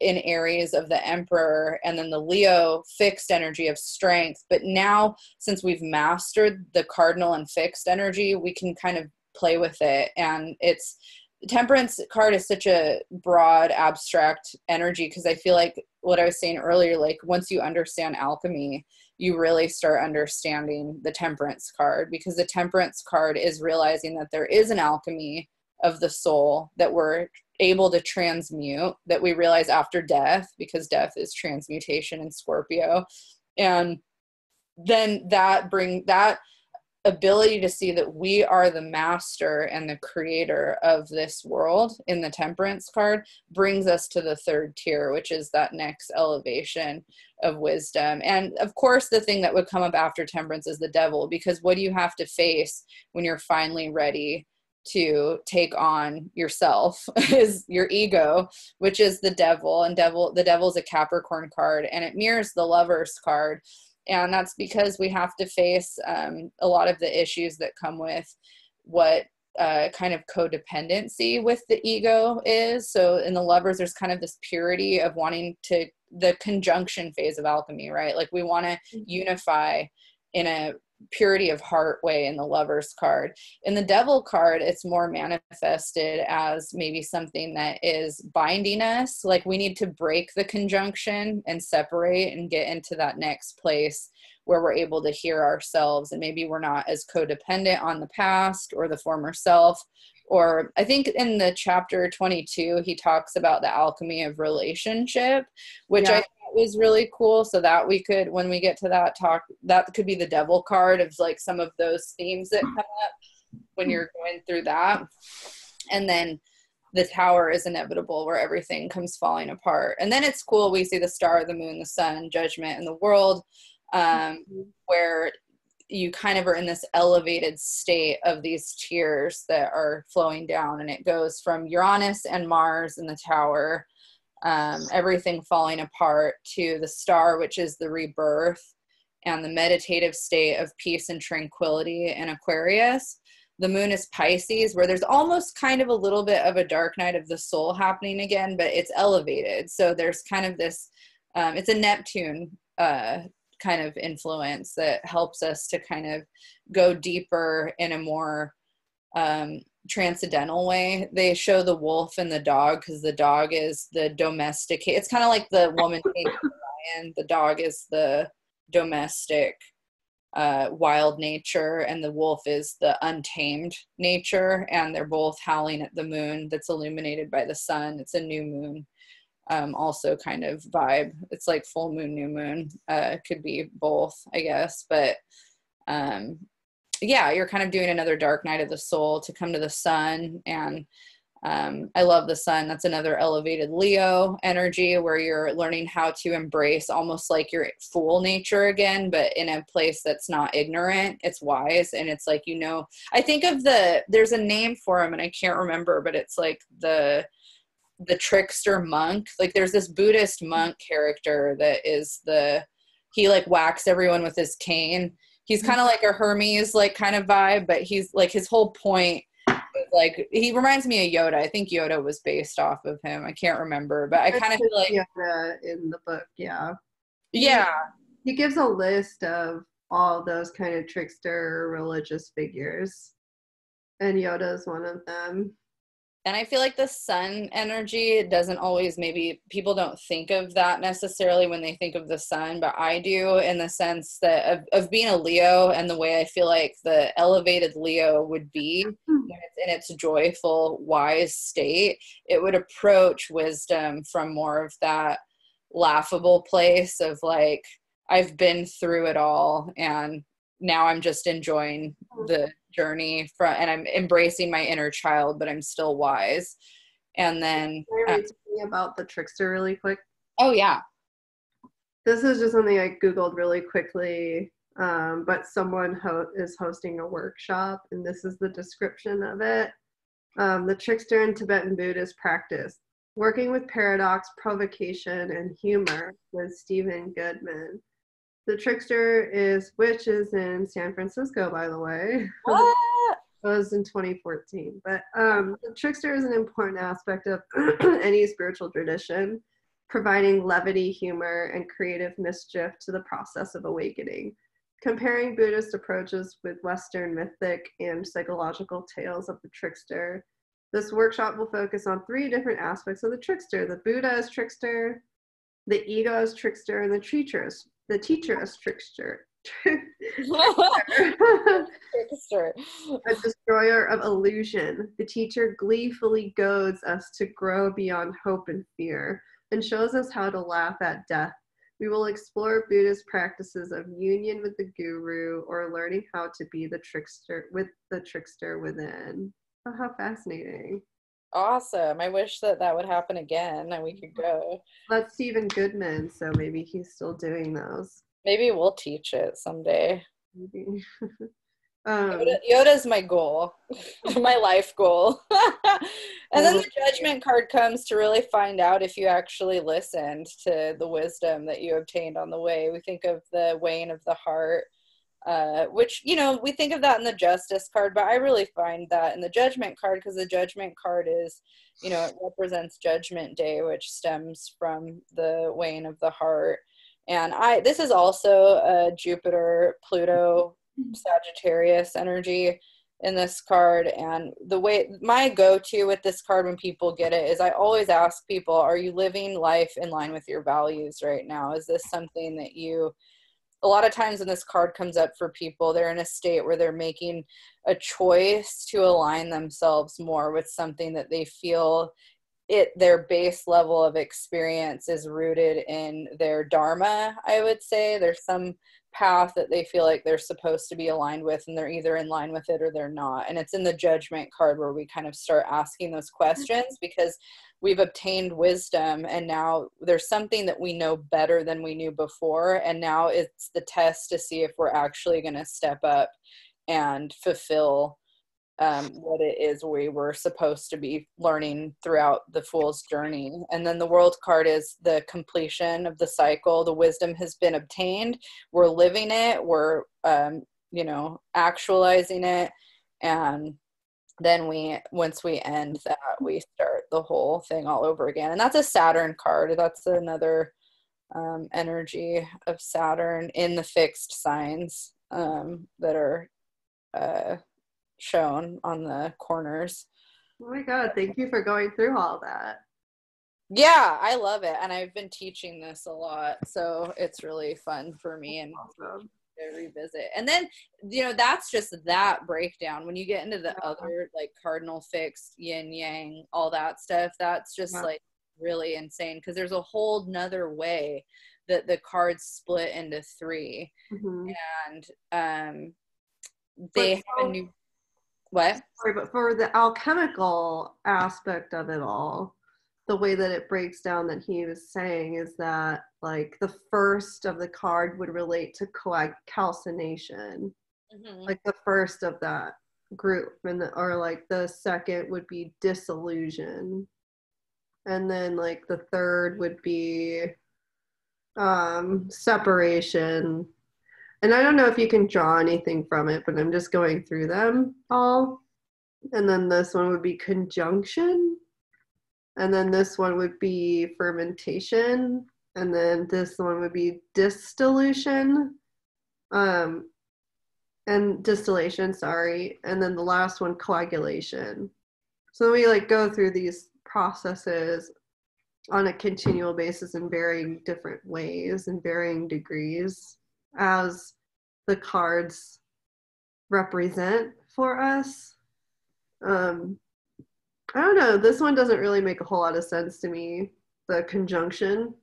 in Aries of the Emperor, and then the Leo fixed energy of strength. But now, since we've mastered the cardinal and fixed energy, we can kind of play with it. And it's the Temperance card is such a broad, abstract energy, because I feel like what I was saying earlier, like once you understand alchemy, you really start understanding the Temperance card, because the Temperance card is realizing that there is an alchemy of the soul that we're able to transmute, that we realize after death, because death is transmutation in Scorpio. And then that ability to see that we are the master and the creator of this world in the Temperance card brings us to the 3rd tier, which is that next elevation of wisdom. And of course, the thing that would come up after Temperance is the Devil, because what do you have to face when you're finally ready to take on yourself is your ego, which is the Devil. And the Devil is a Capricorn card, and it mirrors the Lovers card. And that's because we have to face a lot of the issues that come with what kind of codependency with the ego is. So in the Lovers, there's kind of this purity of wanting to, the conjunction phase of alchemy, right? Like we want to unify in a purity of heart way in the Lovers card. In the Devil card, it's more manifested as maybe something that is binding us. Like we need to break the conjunction and separate and get into that next place where we're able to hear ourselves, and maybe we're not as codependent on the past or the former self. Or I think in the chapter 22, he talks about the alchemy of relationship, which I thought was really cool. So that we could, when we get to that talk, that could be the Devil card of like some of those themes that come up when you're going through that. And then the Tower is inevitable, where everything comes falling apart. And then it's cool. We see the star, the moon, the sun, judgment, and the world, where you kind of are in this elevated state of these tiers that are flowing down, and it goes from Uranus and Mars in the Tower, everything falling apart, to the star, which is the rebirth and the meditative state of peace and tranquility in Aquarius. The moon is Pisces, where there's almost kind of a little bit of a dark night of the soul happening again, but it's elevated. So there's kind of this, it's a Neptune kind of influence that helps us to kind of go deeper in a more transcendental way. They show the wolf and the dog, because the dog is the domestic. It's kind of like the woman tamed the lion. The dog is the domestic wild nature, and the wolf is the untamed nature, and they're both howling at the moon that's illuminated by the sun. It's a new moon. Also kind of vibe. It's like full moon, new moon. Could be both, I guess. But yeah, you're kind of doing another dark night of the soul to come to the sun. And I love the sun. That's another elevated Leo energy where you're learning how to embrace almost like your full nature again, but in a place that's not ignorant. It's wise. And it's like, you know, I think of there's a name for him and I can't remember, but it's like the trickster monk. Like there's this Buddhist monk character that is he like whacks everyone with his cane. He's kind of like a Hermes like kind of vibe, but he's like, his whole point is like, he reminds me of Yoda. I think Yoda was based off of him. I can't remember, but I kind of feel like Yoda in the book. Yeah. He gives a list of all those kind of trickster religious figures, and Yoda is one of them. And I feel like the sun energy doesn't always, maybe people don't think of that necessarily when they think of the sun, but I do, in the sense that of being a Leo, and the way I feel like the elevated Leo would be when it's in its joyful, wise state. It would approach wisdom from more of that laughable place of like, I've been through it all and now I'm just enjoying the journey and I'm embracing my inner child, but I'm still wise. And then can I read something about the trickster really quick? Oh yeah. This is just something I Googled really quickly, but someone is hosting a workshop, and this is the description of it. The trickster in Tibetan Buddhist practice, working with paradox, provocation, and humor with Stephen Goodman. The trickster which is in San Francisco, by the way. What? It was in 2014. But the trickster is an important aspect of any spiritual tradition, providing levity, humor, and creative mischief to the process of awakening. Comparing Buddhist approaches with Western mythic and psychological tales of the trickster, this workshop will focus on 3 different aspects of the trickster: the Buddha as trickster, the ego as trickster, and the teacher as trickster. A destroyer of illusion. The teacher gleefully goads us to grow beyond hope and fear and shows us how to laugh at death. We will explore Buddhist practices of union with the guru, or learning how to be the trickster within. Oh, how fascinating. Awesome. I wish that would happen again and we could go. That's Stephen Goodman, so maybe he's still doing those. Maybe we'll teach it someday. Maybe. Yoda's my goal, my life goal. And then the judgment card comes to really find out if you actually listened to the wisdom that you obtained on the way. We think of the weighing of the heart, which, you know, we think of that in the justice card, but I really find that in the judgment card, because the judgment card is, you know, it represents Judgment Day, which stems from the weighing of the heart. And this is also a Jupiter, Pluto, Sagittarius energy in this card. And the way my go-to with this card when people get it is I always ask people, are you living life in line with your values right now? Is this something that a lot of times when this card comes up for people, they're in a state where they're making a choice to align themselves more with something that they feel their base level of experience is rooted in their dharma. I would say there's some path that they feel like they're supposed to be aligned with, and they're either in line with it or they're not. And it's in the judgment card where we kind of start asking those questions, because we've obtained wisdom and now there's something that we know better than we knew before, and now it's the test to see if we're actually going to step up and fulfill what it is we were supposed to be learning throughout the Fool's journey. And then the World card is the completion of the cycle. The wisdom has been obtained. We're living it. We're, actualizing it. And then once we end that, we start the whole thing all over again. And that's a Saturn card. That's another energy of Saturn in the fixed signs that are shown on the corners. Oh my God, thank you for going through all that. Yeah, I love it. And I've been teaching this a lot, so it's really fun for me and awesome to revisit. And then, that's just that breakdown. When you get into the other, like cardinal fixed, yin yang, all that stuff, that's just like really insane, because there's a whole nother way that the cards split into 3. Mm-hmm. And they have a new What? Sorry, but for the alchemical aspect of it all, the way that it breaks down that he was saying is that like the first of the card would relate to calcination, like the first of that group, and or like the second would be disillusion, and then like the third would be separation. And I don't know if you can draw anything from it, but I'm just going through them all. And then this one would be conjunction. And then this one would be fermentation. And then this one would be distillation. And distillation, sorry. And then the last one, coagulation. So we like go through these processes on a continual basis in varying different ways and varying degrees as the cards represent for us. I don't know. This one doesn't really make a whole lot of sense to me, the conjunction.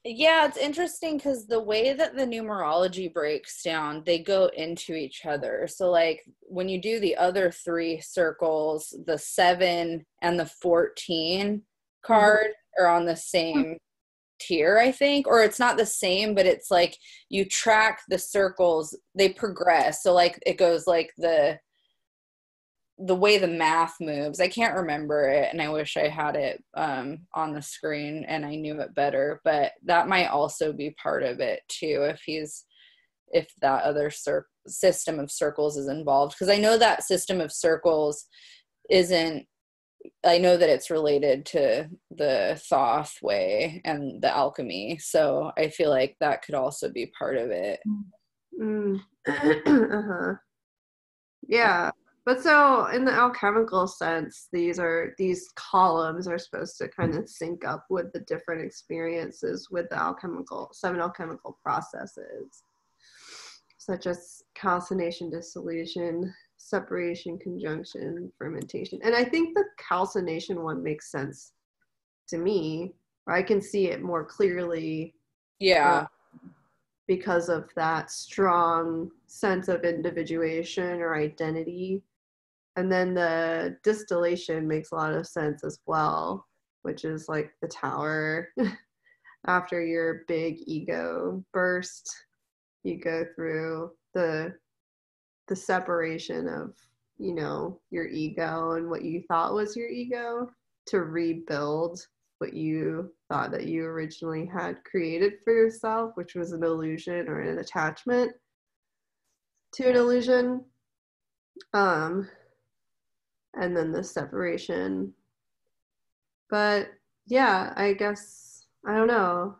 Yeah, it's interesting because the way that the numerology breaks down, they go into each other. So like when you do the other 3 circles, the 7 and the 14 card are on the same tier, I think, or it's not the same, but it's like you track the circles, they progress. So like it goes like the way the math moves. I can't remember it, and I wish I had it on the screen and I knew it better, but that might also be part of it too, if that other system of circles is involved, because I know that system of circles I know that it's related to the Thoth way and the alchemy, so I feel like that could also be part of it. Yeah. But so in the alchemical sense, these columns are supposed to kind of sync up with the different experiences with the 7 alchemical processes, such as calcination, dissolution, separation, conjunction, fermentation. And I think the calcination one makes sense to me, or I can see it more clearly. Yeah. Because of that strong sense of individuation or identity. And then the distillation makes a lot of sense as well, which is like the tower. After your big ego burst, you go through the separation of, your ego and what you thought was your ego to rebuild what you thought that you originally had created for yourself, which was an illusion or an attachment to an illusion. And then the separation. But yeah, I guess, I don't know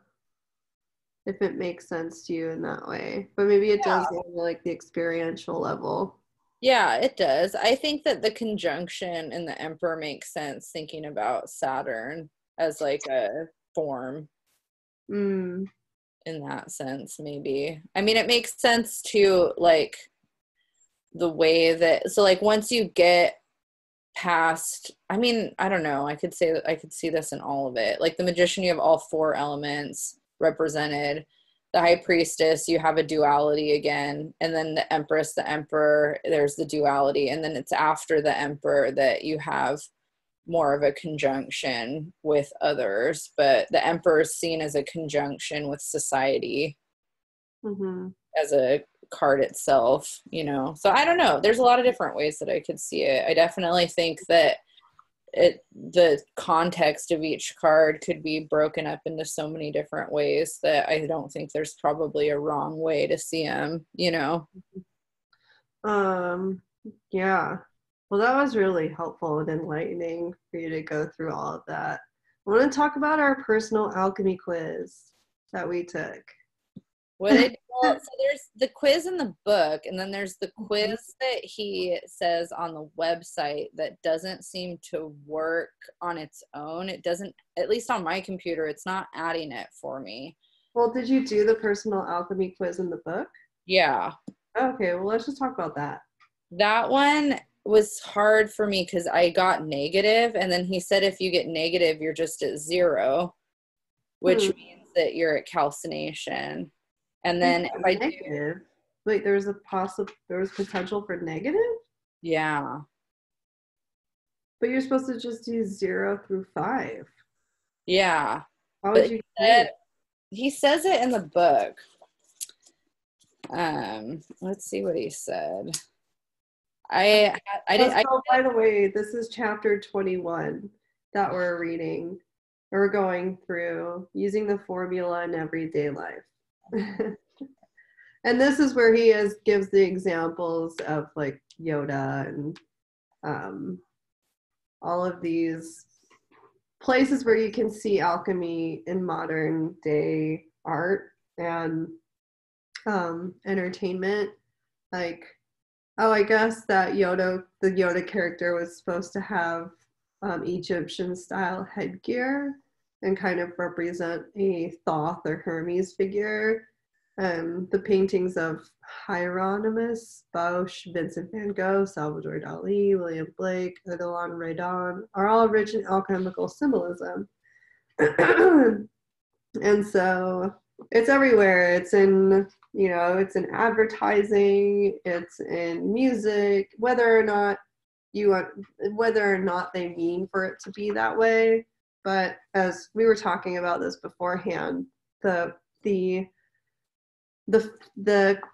if it makes sense to you in that way, but maybe it does on like the experiential level. Yeah, it does. I think that the conjunction and the Emperor makes sense, thinking about Saturn as like a form in that sense, maybe. I mean, it makes sense to like the way that, so like once you get past, I mean, I don't know, I could say that I could see this in all of it. Like the Magician, you have all 4 elements represented. The High Priestess, you have a duality again, and then the Empress, the Emperor, there's the duality, and then it's after the Emperor that you have more of a conjunction with others, but the Emperor is seen as a conjunction with society as a card itself, so I don't know, there's a lot of different ways that I could see it. I definitely think that the context of each card could be broken up into so many different ways that I don't think there's probably a wrong way to see them, Yeah. Well, that was really helpful and enlightening for you to go through all of that. I want to talk about our personal alchemy quiz that we took. So there's the quiz in the book, and then there's the quiz that he says on the website that doesn't seem to work on its own. It doesn't, at least on my computer, it's not adding it for me. Well, did you do the personal alchemy quiz in the book? Yeah. Okay, well, let's just talk about that. That one was hard for me because I got negative, and then he said if you get negative, you're just at 0, which means that you're at calcination. And then if I negative. Wait, there was potential for negative? Yeah. But you're supposed to just do 0 through 5. Yeah. How would you do it? He says it in the book. Let's see what he said. By the way, this is chapter 21 that we're reading. We're going through using the formula in everyday life. And this is where he gives the examples of like Yoda and all of these places where you can see alchemy in modern day art and entertainment. Like, oh, I guess that the Yoda character was supposed to have Egyptian style headgear and kind of represent a Thoth or Hermes figure. The paintings of Hieronymus Bosch, Vincent van Gogh, Salvador Dali, William Blake, Edelon Redon are all rich in alchemical symbolism. And so it's everywhere. It's in, it's in advertising, it's in music, whether or not they mean for it to be that way. But as we were talking about this beforehand, the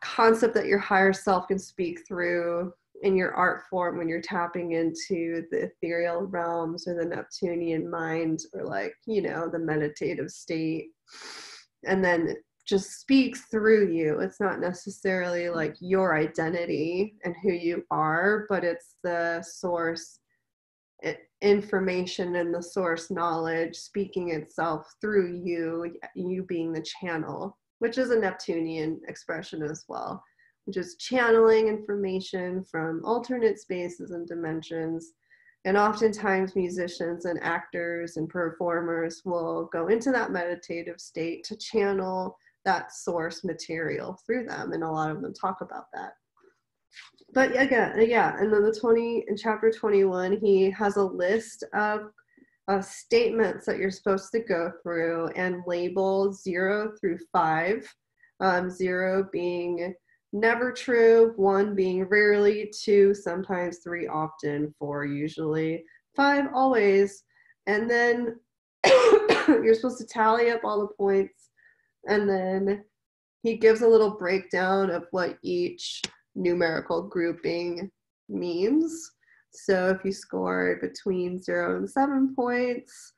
concept that your higher self can speak through in your art form when you're tapping into the ethereal realms or the Neptunian mind or the meditative state, and then just speaks through you. It's not necessarily like your identity and who you are, but it's the source information and the source knowledge speaking itself through you being the channel, which is a Neptunian expression as well, which is channeling information from alternate spaces and dimensions. And oftentimes musicians and actors and performers will go into that meditative state to channel that source material through them. And a lot of them talk about that. But again, and then in chapter 21, he has a list of statements that you're supposed to go through and label 0 through 5. 0 being never true, 1 being rarely, 2 sometimes, 3 often, 4 usually, 5 always. And then you're supposed to tally up all the points, and then he gives a little breakdown of what each numerical grouping means. So if you scored between 0 and 7 points,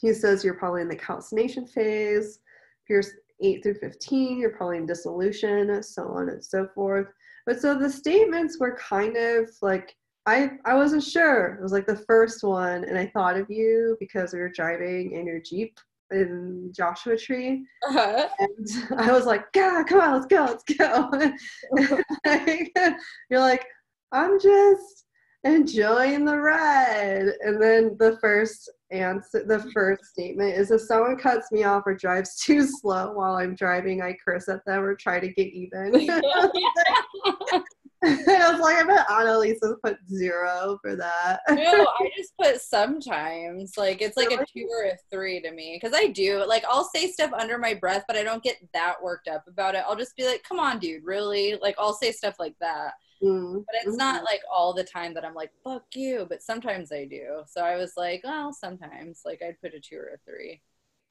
he says you're probably in the calcination phase. If you're 8 through 15, you're probably in dissolution, so on and so forth. But so the statements were kind of like, I wasn't sure. It was like the first one, and I thought of you because we were driving in your Jeep in Joshua Tree. Uh-huh. And I was like, God, come on, let's go. You're like, I'm just enjoying the ride. And then the first statement is, if someone cuts me off or drives too slow while I'm driving, I curse at them or try to get even. I was like, I bet Analisa put 0 for that. No, I just put sometimes. Like, it's like a 2 or a 3 to me. Because I do. Like, I'll say stuff under my breath, but I don't get that worked up about it. I'll just be like, come on, dude, really? Like, I'll say stuff like that. But it's not like all the time that I'm like, fuck you. But sometimes I do. So I was like, well, sometimes. Like, I'd put a 2 or a 3.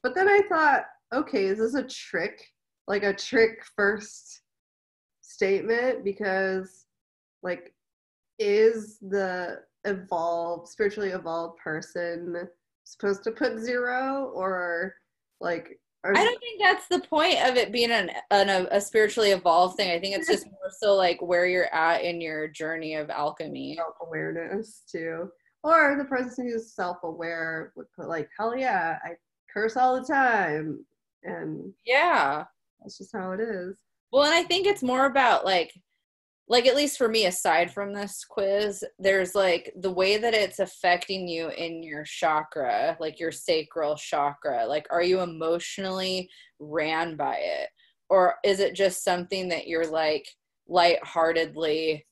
But then I thought, okay, is this a trick? Like a trick first statement? Because like, is the spiritually evolved person supposed to put 0, or like? I don't think that's the point of it being a spiritually evolved thing. I think it's just more so like where you're at in your journey of alchemy. Self-awareness too. Or the person who's self-aware would put like, hell yeah, I curse all the time. And yeah, that's just how it is. Well, and I think it's more about like at least for me, aside from this quiz, there's like the way that it's affecting you in your chakra, like your sacral chakra. Like, are you emotionally ran by it? Or is it just something that you're like lightheartedly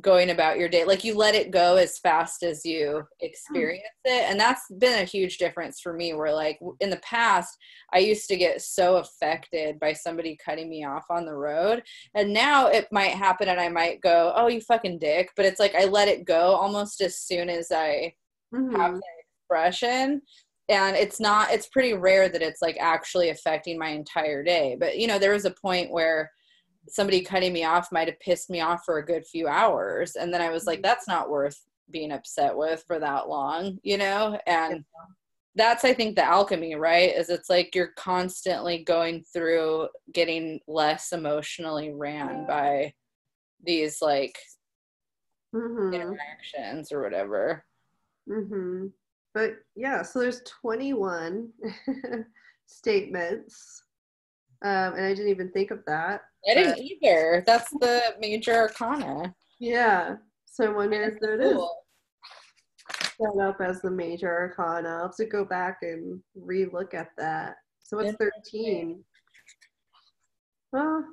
going about your day. Like you let it go as fast as you experience it. And that's been a huge difference for me, where like in the past, I used to get so affected by somebody cutting me off on the road. And now it might happen and I might go, oh, you fucking dick. But it's like I let it go almost as soon as I have that expression. And it's pretty rare that it's like actually affecting my entire day. But, you know, there was a point where somebody cutting me off might have pissed me off for a good few hours. And then I was like, that's not worth being upset with for that long, you know? And that's, I think, the alchemy, right? Is it's like you're constantly going through getting less emotionally ran by these like interactions or whatever. But yeah, so there's 21 statements. And I didn't even think of that. I didn't either. That's the major arcana. Yeah. So I wonder if that is set up as the major arcana. I'll have to go back and re-look at that. So what's 13? Well,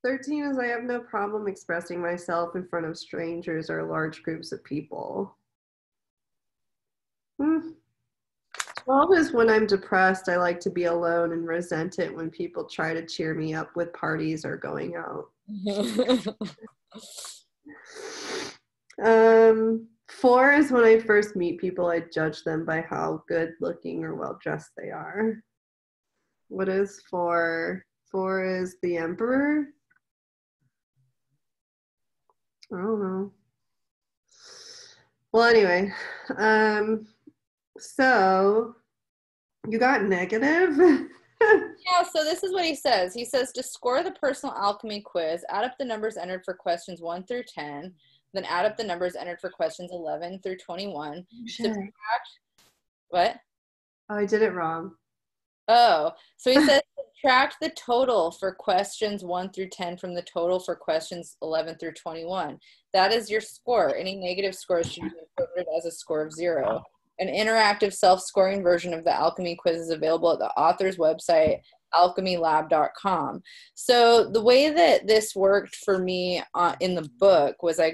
13 is I have no problem expressing myself in front of strangers or large groups of people. 12 is when I'm depressed, I like to be alone and resent it when people try to cheer me up with parties or going out. 4 is when I first meet people, I judge them by how good looking or well dressed they are. What is 4? 4 is the Emperor. I don't know. Well, anyway, so you got negative? Yeah, so this is what he says. He says to score the personal alchemy quiz, add up the numbers entered for questions 1 through 10, then add up the numbers entered for questions 11 through 21. Subtract, what? Oh, I did it wrong. Oh, so he says subtract the total for questions 1 through 10 from the total for questions 11 through 21. That is your score. Any negative scores should be interpreted as a score of 0. An interactive self-scoring version of the alchemy quiz is available at the author's website, alchemylab.com. So the way that this worked for me in the book was I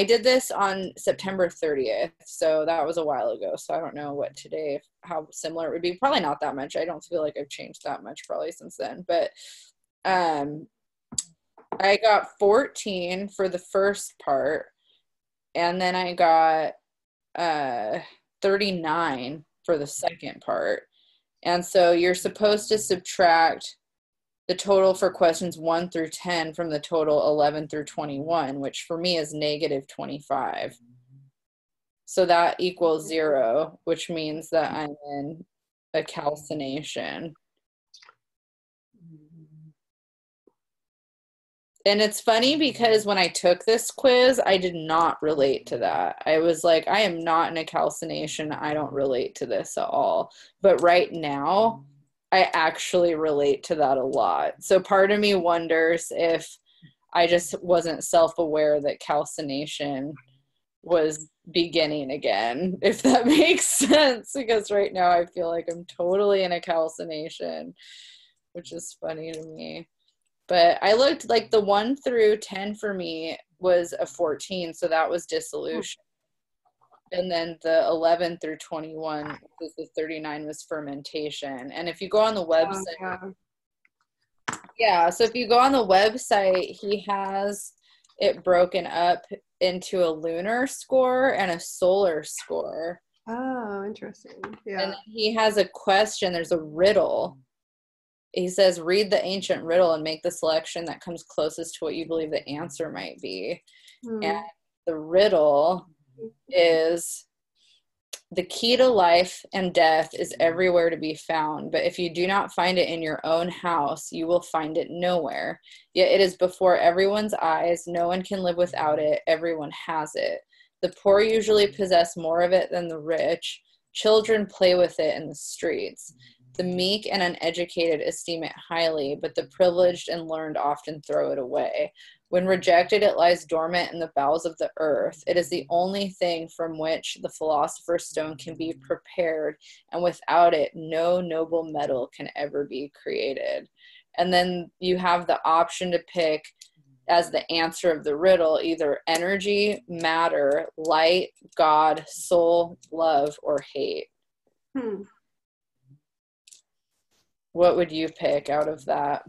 did this on September 30th. So that was a while ago. So I don't know what today, how similar it would be. Probably not that much. I don't feel like I've changed that much probably since then. But I got 14 for the first part. And then I got 39 for the second part. And so you're supposed to subtract the total for questions 1 through 10 from the total 11 through 21, which for me is negative 25. So that equals 0, which means that I'm in a calcination. And it's funny because when I took this quiz, I did not relate to that. I was like, I am not in a calcination. I don't relate to this at all. But right now, I actually relate to that a lot. So part of me wonders if I just wasn't self-aware that calcination was beginning again, if that makes sense. Because right now I feel like I'm totally in a calcination, which is funny to me. But I looked like the 1 through 10 for me was a 14, so that was dissolution. And then the 11 through 21, which is the 39, was fermentation. And if you go on the website, so if you go on the website, he has it broken up into a lunar score and a solar score. Oh, interesting. Yeah. And he has a question, there's a riddle. He says, read the ancient riddle and make the selection that comes closest to what you believe the answer might be. And the riddle is, the key to life and death is everywhere to be found, but if you do not find it in your own house, you will find it nowhere. Yet it is before everyone's eyes. No one can live without it. Everyone has it. The poor usually possess more of it than the rich. Children play with it in the streets. The meek and uneducated esteem it highly, but the privileged and learned often throw it away. When rejected, it lies dormant in the bowels of the earth. It is the only thing from which the philosopher's stone can be prepared, and without it, no noble metal can ever be created. And then you have the option to pick as the answer of the riddle, either energy, matter, light, God, soul, love, or hate. What would you pick out of that?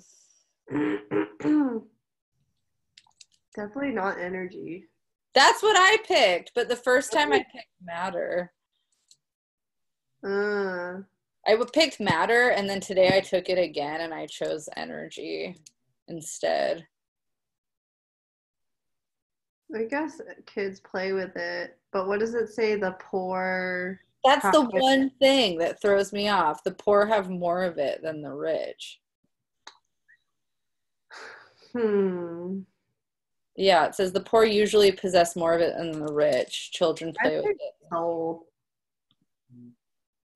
Definitely not energy. That's what I picked, but the first time I picked matter. I picked matter, and then today I took it again, and I chose energy instead. I guess kids play with it, but what does it say? The poor... That's the one thing that throws me off. The poor have more of it than the rich. Yeah, it says the poor usually possess more of it than the rich. Children play with it. Soul.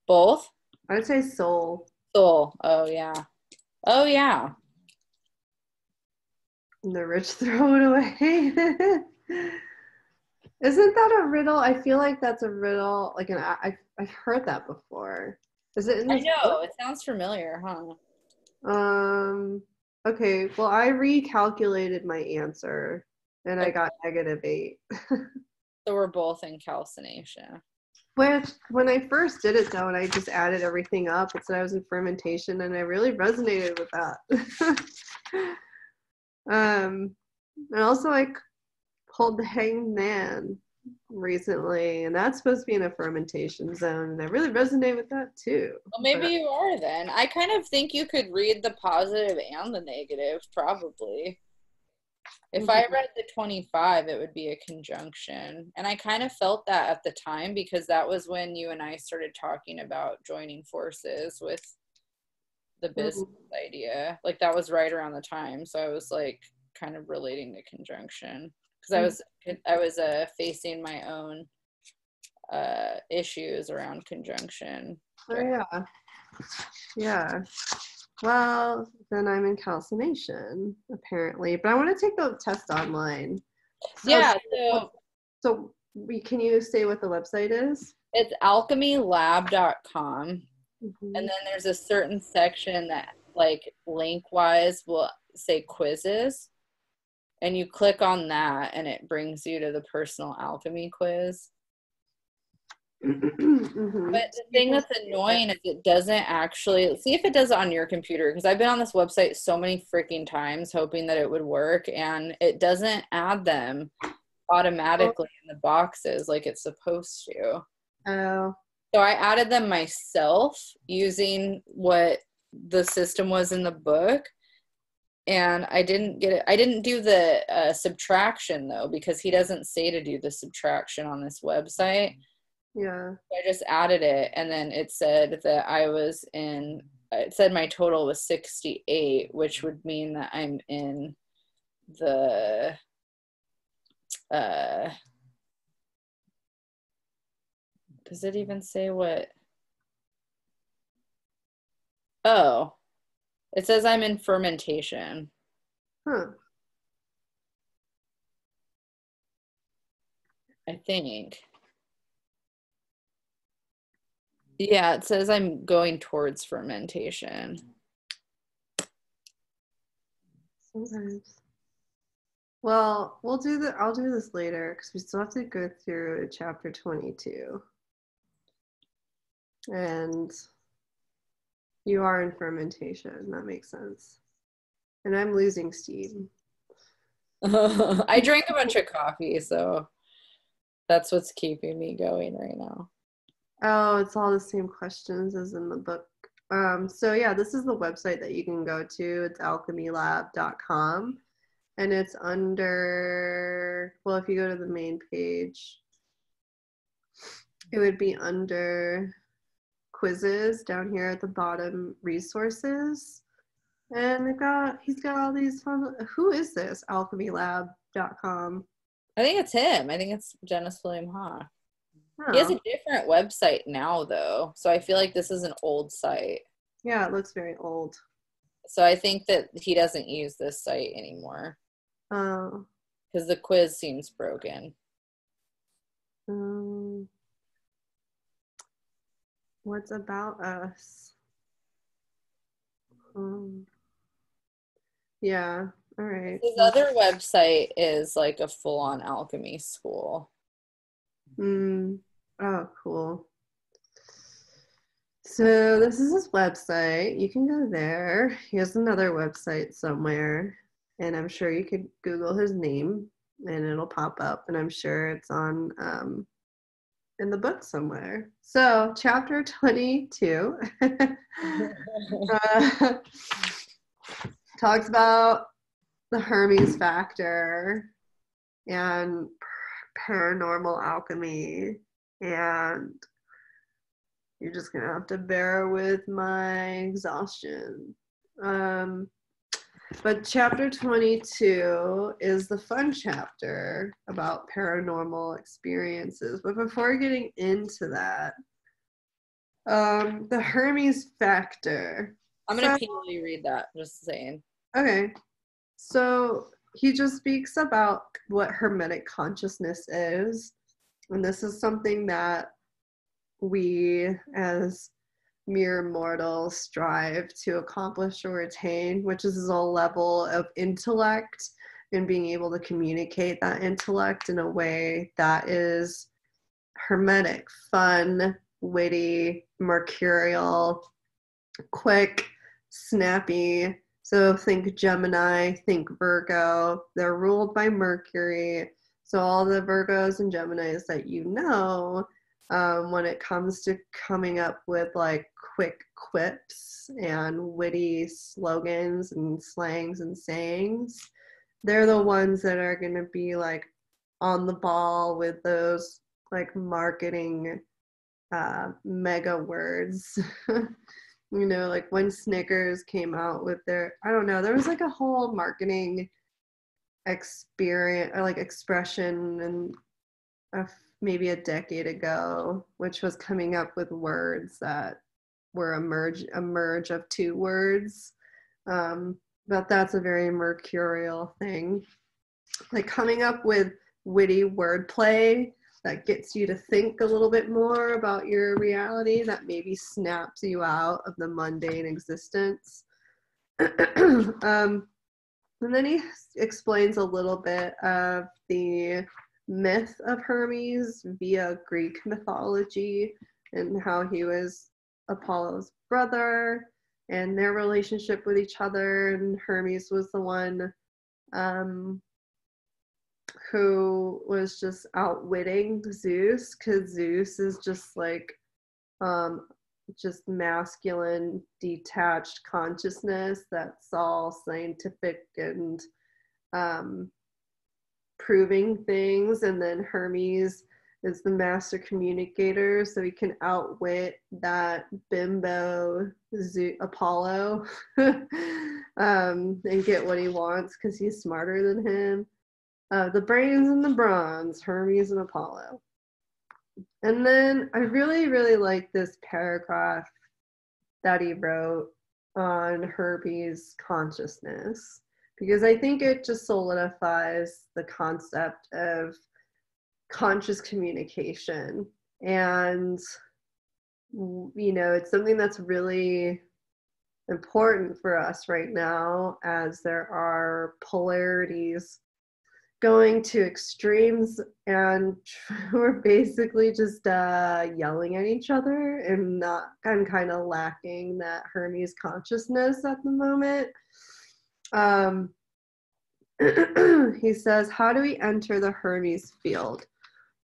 Both? I'd say soul. Soul. Oh, yeah. Oh, yeah. And the rich throw it away. Isn't that a riddle? I feel like that's a riddle. Like I've heard that before. Is it in this I know. book? It sounds familiar, huh? Okay. Well, I recalculated my answer, and I got -8. So we're both in calcination. Which, when I first did it, though, and I just added everything up, it said I was in fermentation, and I really resonated with that. And also, I pulled the Hanged Man recently, and that's supposed to be in a fermentation zone, and I really resonate with that too. Well, maybe you are then. I kind of think you could read the positive and the negative, probably. If I read the 25, it would be a conjunction. And I kind of felt that at the time because that was when you and I started talking about joining forces with the business idea. Like that was right around the time. So I was like kind of relating to conjunction because I was facing my own issues around conjunction. Oh, yeah. Well, then I'm in calcination, apparently. But I want to take the test online. So can you say what the website is? It's alchemylab.com. And then there's a certain section that, like, link-wise will say quizzes. And you click on that, and it brings you to the personal alchemy quiz. But the thing that's annoying is it doesn't actually, see if it does it on your computer, because I've been on this website so many freaking times hoping that it would work, and it doesn't add them automatically in the boxes like it's supposed to. Oh. So I added them myself using what the system was in the book, and I didn't get it. I didn't do the subtraction, though, because he doesn't say to do the subtraction on this website. Yeah. I just added it, and then it said that it said my total was 68, which would mean that I'm in the, does it even say what? Oh, it says I'm in fermentation. Huh. I think. Yeah, it says I'm going towards fermentation. Sometimes. Well, I'll do this later because we still have to go through chapter 22. And you are in fermentation. That makes sense. And I'm losing steam. I drank a bunch of coffee, so that's what's keeping me going right now. Oh, it's all the same questions as in the book. So yeah, this is the website that you can go to. It's alchemylab.com. And it's under, well, if you go to the main page, it would be under quizzes down here at the bottom, resources. And he's got all these fun, who is this? Alchemylab.com. I think it's him. I think it's Dennis William Hauck. Oh. He has a different website now, though. So I feel like this is an old site. Yeah, it looks very old. So I think that he doesn't use this site anymore. Oh. Because the quiz seems broken. What's about us? Yeah. All right. His other website is like a full-on alchemy school. Oh, cool. So this is his website. You can go there. He has another website somewhere, and I'm sure you could Google his name and it'll pop up, and I'm sure it's on in the book somewhere. So chapter 22 talks about the Hermes factor and paranormal alchemy, and you're just gonna have to bear with my exhaustion. But chapter 22 is the fun chapter about paranormal experiences. But before getting into that, the Hermes factor. I'm gonna painfully read that, just saying. Okay. So he just speaks about what Hermetic consciousness is. And this is something that we as mere mortals strive to accomplish or attain, which is a level of intellect and being able to communicate that intellect in a way that is hermetic, fun, witty, mercurial, quick, snappy. So think Gemini, think Virgo. They're ruled by Mercury. So all the Virgos and Geminis that you know, when it comes to coming up with like quick quips and witty slogans and slangs and sayings, they're the ones that are going to be like on the ball with those like marketing mega words. You know, like when Snickers came out with their, I don't know, there was like a whole marketing experience or like expression and maybe a decade ago, which was coming up with words that were a merge of two words. But that's a very mercurial thing. Like coming up with witty wordplay that gets you to think a little bit more about your reality, that maybe snaps you out of the mundane existence. And then he explains a little bit of the myth of Hermes via Greek mythology and how he was Apollo's brother and their relationship with each other. And Hermes was the one who was just outwitting Zeus, because Zeus is just like just masculine detached consciousness that's all scientific and proving things, and then Hermes is the master communicator, so he can outwit that bimbo Apollo and get what he wants because he's smarter than him. The brains and the bronze, Hermes and Apollo. And then I really, really like this paragraph that he wrote on Hermes consciousness, because I think it just solidifies the concept of conscious communication. And, you know, it's something that's really important for us right now, as there are polarities going to extremes, and we're basically just yelling at each other, and I'm kind of lacking that Hermes consciousness at the moment. He says, how do we enter the Hermes field?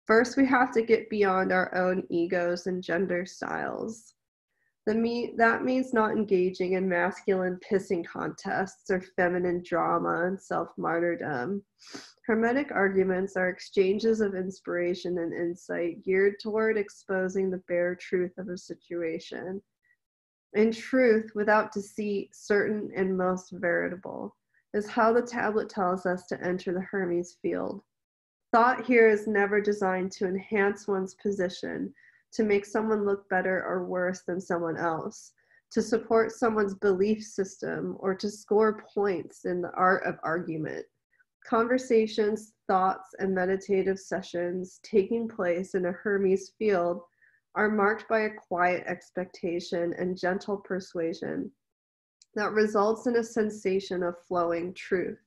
First, we have to get beyond our own egos and gender styles. That means not engaging in masculine pissing contests or feminine drama and self-martyrdom. Hermetic arguments are exchanges of inspiration and insight geared toward exposing the bare truth of a situation. In truth, without deceit, certain and most veritable, is how the tablet tells us to enter the Hermes field. Thought here is never designed to enhance one's position, to make someone look better or worse than someone else, to support someone's belief system, or to score points in the art of argument. Conversations, thoughts, and meditative sessions taking place in a Hermes field are marked by a quiet expectation and gentle persuasion that results in a sensation of flowing truth.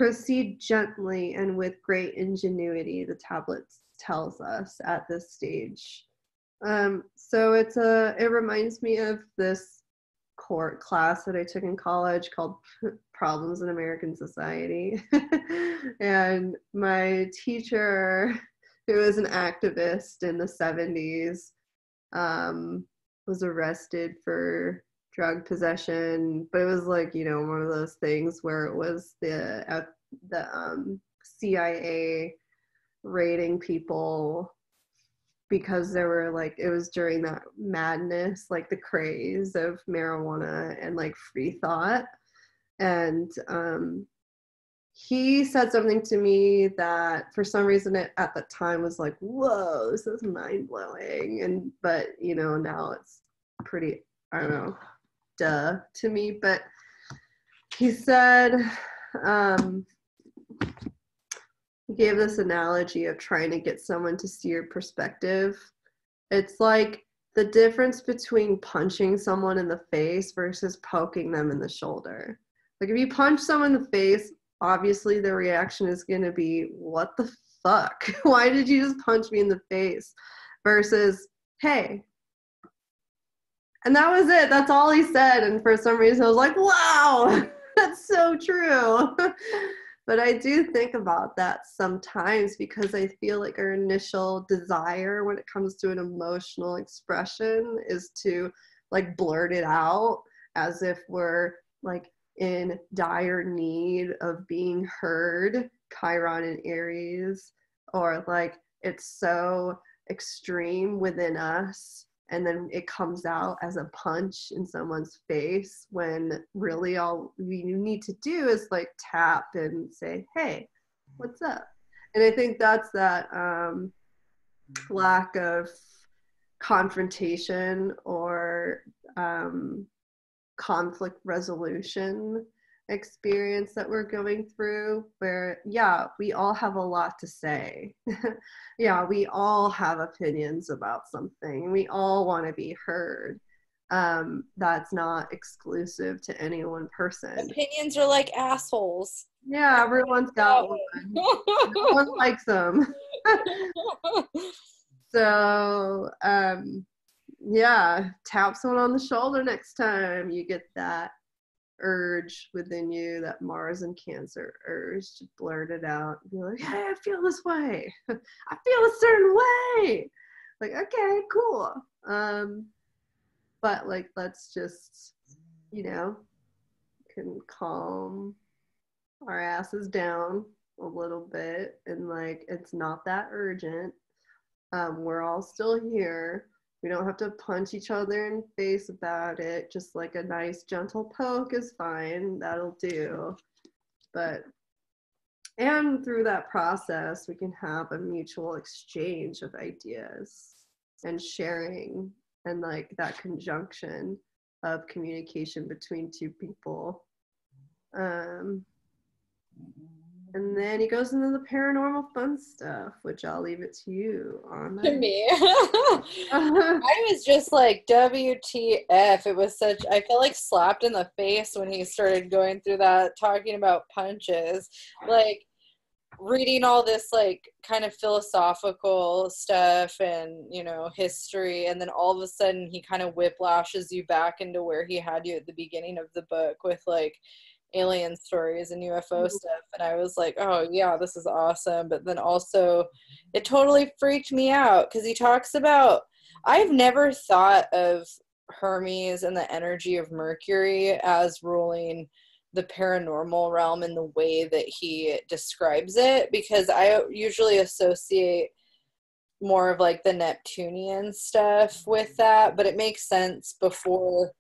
proceed gently and with great ingenuity, the tablet tells us at this stage. So it reminds me of this court class that I took in college called Problems in American Society. And my teacher, who was an activist in the 70s, was arrested for drug possession, but it was like, you know, one of those things where it was the CIA raiding people because there were like, it was during that madness, like the craze of marijuana and like free thought. And he said something to me that for some reason it, at the time, was like, whoa, this is mind-blowing. And but you know, now it's pretty, I don't know, duh to me. But he said, he gave this analogy of trying to get someone to see your perspective. It's like the difference between punching someone in the face versus poking them in the shoulder. Like if you punch someone in the face, obviously the reaction is going to be, what the fuck? Why did you just punch me in the face? Versus, hey. And that was it. That's all he said. And for some reason I was like, wow, that's so true. But I do think about that sometimes because I feel like our initial desire when it comes to an emotional expression is to like blurt it out as if we're like in dire need of being heard, Chiron and Aries, or like it's so extreme within us and then it comes out as a punch in someone's face, when really all we need to do is like tap and say, hey, what's up? And I think that's that lack of confrontation or conflict resolution experience that we're going through, where yeah, we all have a lot to say. Yeah, we all have opinions about something, we all want to be heard. That's not exclusive to any one person. Opinions are like assholes. Yeah, everyone's got one. No one likes them. So yeah, tap someone on the shoulder next time you get that urge within you, that Mars and Cancer urge, to blurt it out and be like, hey, I feel this way. I feel a certain way. Like, okay, cool. But like, let's just, you know, can calm our asses down a little bit, and like, it's not that urgent. We're all still here. We don't have to punch each other in the face about it. Just like a nice gentle poke is fine. That'll do. But, and through that process, we can have a mutual exchange of ideas and sharing, and like that conjunction of communication between two people. And then he goes into the paranormal fun stuff, which I'll leave it to you, Anna. To me. I was just like, WTF. It was such, I felt like slapped in the face when he started going through that, talking about punches. Like, reading all this, like, kind of philosophical stuff and, you know, history, and then all of a sudden he kind of whiplashes you back into where he had you at the beginning of the book with, like, alien stories and UFO stuff, and I was like, oh yeah, this is awesome. But then also it totally freaked me out because he talks about, I've never thought of Hermes and the energy of Mercury as ruling the paranormal realm in the way that he describes it, because I usually associate more of like the Neptunian stuff with that, but it makes sense before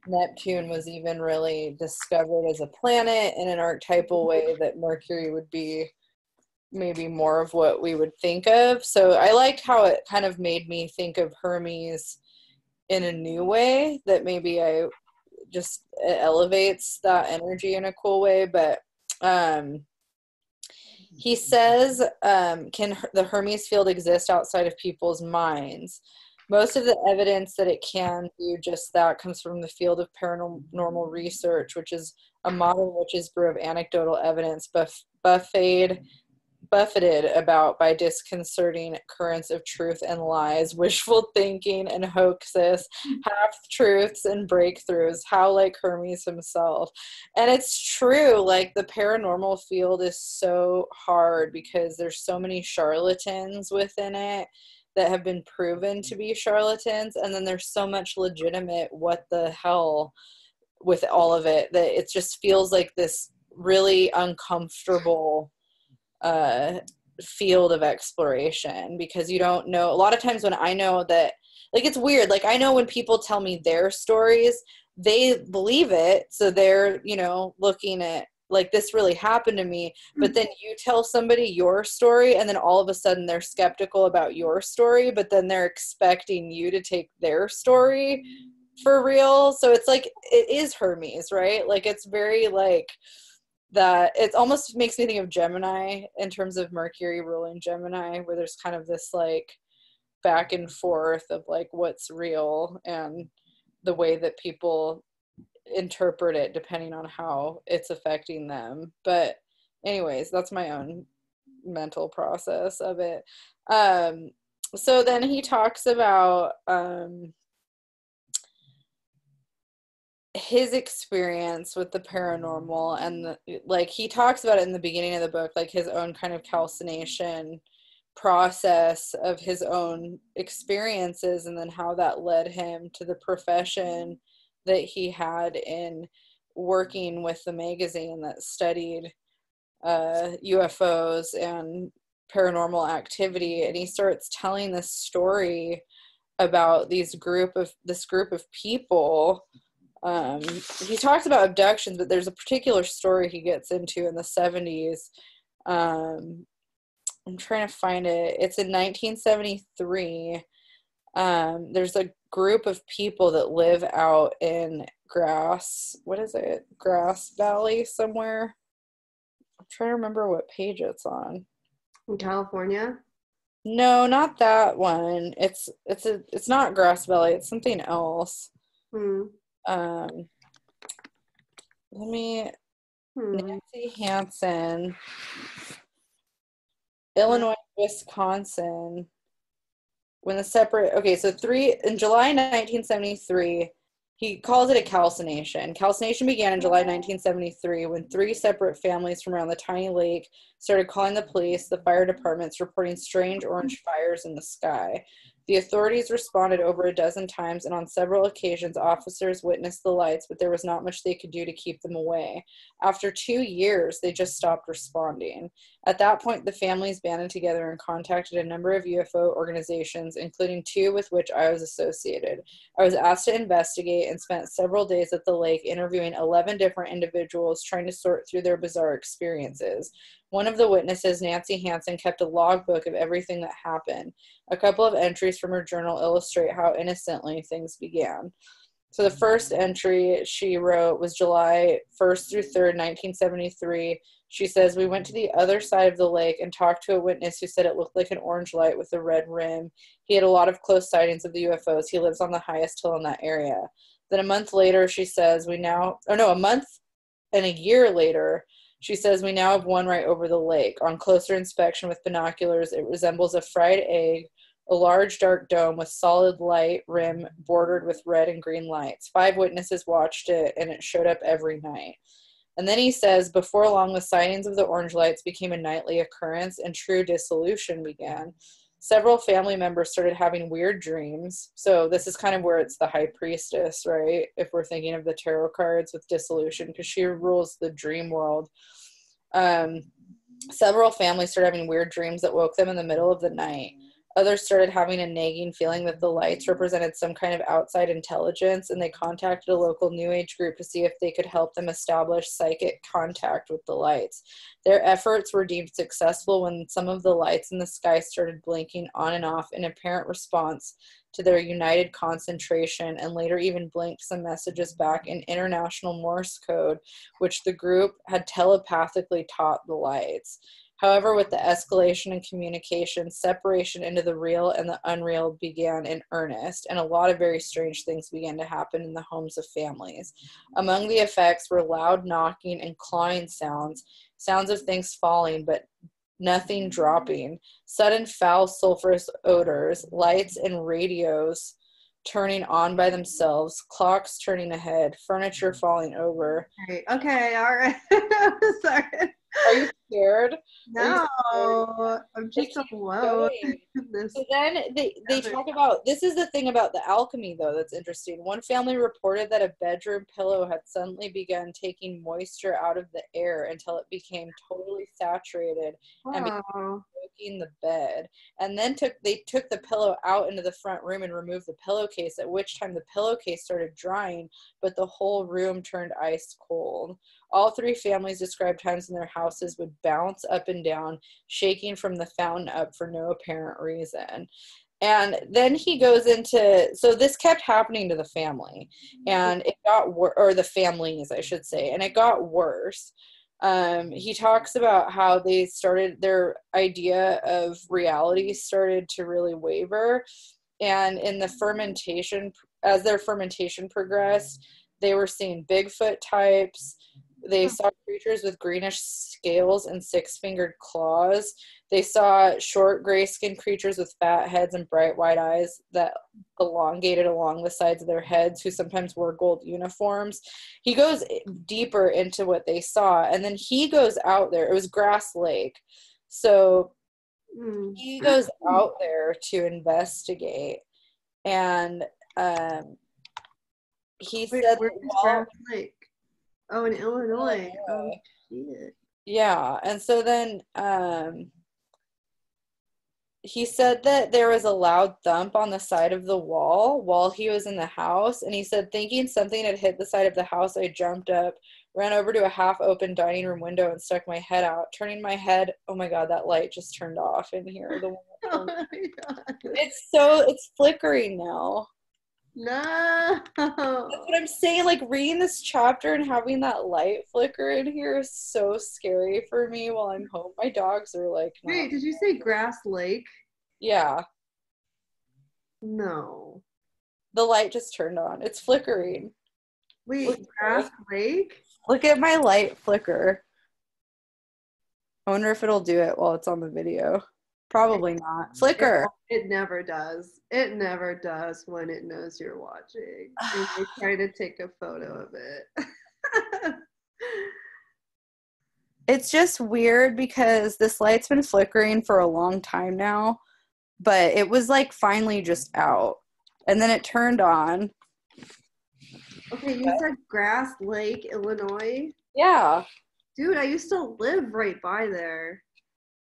Neptune was even really discovered as a planet in an archetypal way that Mercury would be maybe more of what we would think of. So I liked how it kind of made me think of Hermes in a new way, that maybe it elevates that energy in a cool way. But he says, can the Hermes field exist outside of people's minds? Most of the evidence that it can do just that comes from the field of paranormal research, which is a modern witch's brew of anecdotal evidence, buffeted about by disconcerting currents of truth and lies, wishful thinking and hoaxes, half-truths and breakthroughs, how like Hermes himself. And it's true, like the paranormal field is so hard because there's so many charlatans within it that have been proven to be charlatans, and then there's so much legitimate what the hell with all of it that it just feels like this really uncomfortable field of exploration, because you don't know. A lot of times when I know that, like, it's weird, like I know when people tell me their stories, they believe it, so they're, you know, looking at like, this really happened to me, but then you tell somebody your story and then all of a sudden they're skeptical about your story, but then they're expecting you to take their story for real. So it's like, it is Hermes, right? Like, it's very like that. It almost makes me think of Gemini in terms of Mercury ruling Gemini, where there's kind of this like back and forth of like what's real and the way that people interpret it depending on how it's affecting them. But anyways, that's my own mental process of it. So then he talks about his experience with the paranormal, and like he talks about it in the beginning of the book, like his own kind of calcination process of his own experiences, and then how that led him to the profession that he had in working with the magazine that studied UFOs and paranormal activity. And he starts telling this story about this group of people. He talks about abductions, but there's a particular story he gets into in the 70s. I'm trying to find it. It's in 1973. There's a group of people that live out in Grass Valley somewhere. I'm trying to remember what page it's on. In California? No, not that one. It's not Grass Valley. It's something else. Nancy Hansen, Illinois, Wisconsin. In July 1973, he calls it a calcination. Calcination began in July 1973 when 3 separate families from around the tiny lake started calling the police, the fire departments, reporting strange orange fires in the sky. The authorities responded over a dozen times, and on several occasions, officers witnessed the lights, but there was not much they could do to keep them away. After 2 years, they just stopped responding. At that point, the families banded together and contacted a number of UFO organizations, including 2 with which I was associated. I was asked to investigate and spent several days at the lake interviewing 11 different individuals trying to sort through their bizarre experiences. One of the witnesses, Nancy Hansen, kept a logbook of everything that happened. A couple of entries from her journal illustrate how innocently things began. So the first entry she wrote was July 1st through 3rd, 1973. She says, "We went to the other side of the lake and talked to a witness who said it looked like an orange light with a red rim. He had a lot of close sightings of the UFOs. He lives on the highest hill in that area." Then a month later, she says, a month and a year later, she says, "We now have one right over the lake. On closer inspection with binoculars, it resembles a fried egg, a large dark dome with solid light rim bordered with red and green lights. 5 witnesses watched it, and it showed up every night." And then he says, "Before long, the sightings of the orange lights became a nightly occurrence, and true dissolution began. Several family members started having weird dreams." So this is kind of where it's the high priestess, right? If we're thinking of the tarot cards with dissolution, because she rules the dream world. Several families started having weird dreams that woke them in the middle of the night. Others started having a nagging feeling that the lights represented some kind of outside intelligence, and they contacted a local New Age group to see if they could help them establish psychic contact with the lights. Their efforts were deemed successful when some of the lights in the sky started blinking on and off in apparent response to their united concentration, and later even blinked some messages back in International Morse code, which the group had telepathically taught the lights. However, with the escalation in communication, separation into the real and the unreal began in earnest, and a lot of very strange things began to happen in the homes of families. Among the effects were loud knocking and clawing sounds, sounds of things falling, but nothing dropping, sudden foul sulfurous odors, lights and radios turning on by themselves, clocks turning ahead, furniture falling over. Okay, all right. Sorry. Are you scared? No, I'm just alone. So then they talk about, this is the thing about the alchemy, though, that's interesting. One family reported that a bedroom pillow had suddenly begun taking moisture out of the air until it became totally saturated and began soaking the bed. And then they took the pillow out into the front room and removed the pillowcase, at which time the pillowcase started drying, but the whole room turned ice cold. All three families described times when their houses would bounce up and down, shaking from the fountain up for no apparent reason. And then he goes into, so this kept happening to the family, and it got or the families, I should say, and it got worse. He talks about how they started, their idea of reality started to really waver, and in the fermentation, as their fermentation progressed, they were seeing Bigfoot types. They saw creatures with greenish scales and six-fingered claws. They saw short gray-skinned creatures with fat heads and bright white eyes that elongated along the sides of their heads, who sometimes wore gold uniforms. He goes deeper into what they saw, and then he goes out there. It was Grass Lake. So he goes out there to investigate, and he said, where's Grass Lake? Oh, in Illinois. Oh, shit. Yeah, and so then he said that there was a loud thump on the side of the wall while he was in the house, and he said, thinking something had hit the side of the house, I jumped up, ran over to a half-open dining room window and stuck my head out. Turning my head, oh my god, that light just turned off in here. Oh my god. It's flickering now. No. That's what I'm saying. Like, reading this chapter and having that light flicker in here is so scary for me while I'm home. My dogs are like, wait, did you say Grass Lake? Yeah. No. The light just turned on. It's flickering. Wait, Grass Lake? Look at my light flicker. I wonder if it'll do it while it's on the video. Probably not. Flicker. It never does. It never does when it knows you're watching. And they try to take a photo of it. It's just weird because this light's been flickering for a long time now, but it was like finally just out. And then it turned on. Okay, you said Grass Lake, Illinois? Yeah. Dude, I used to live right by there.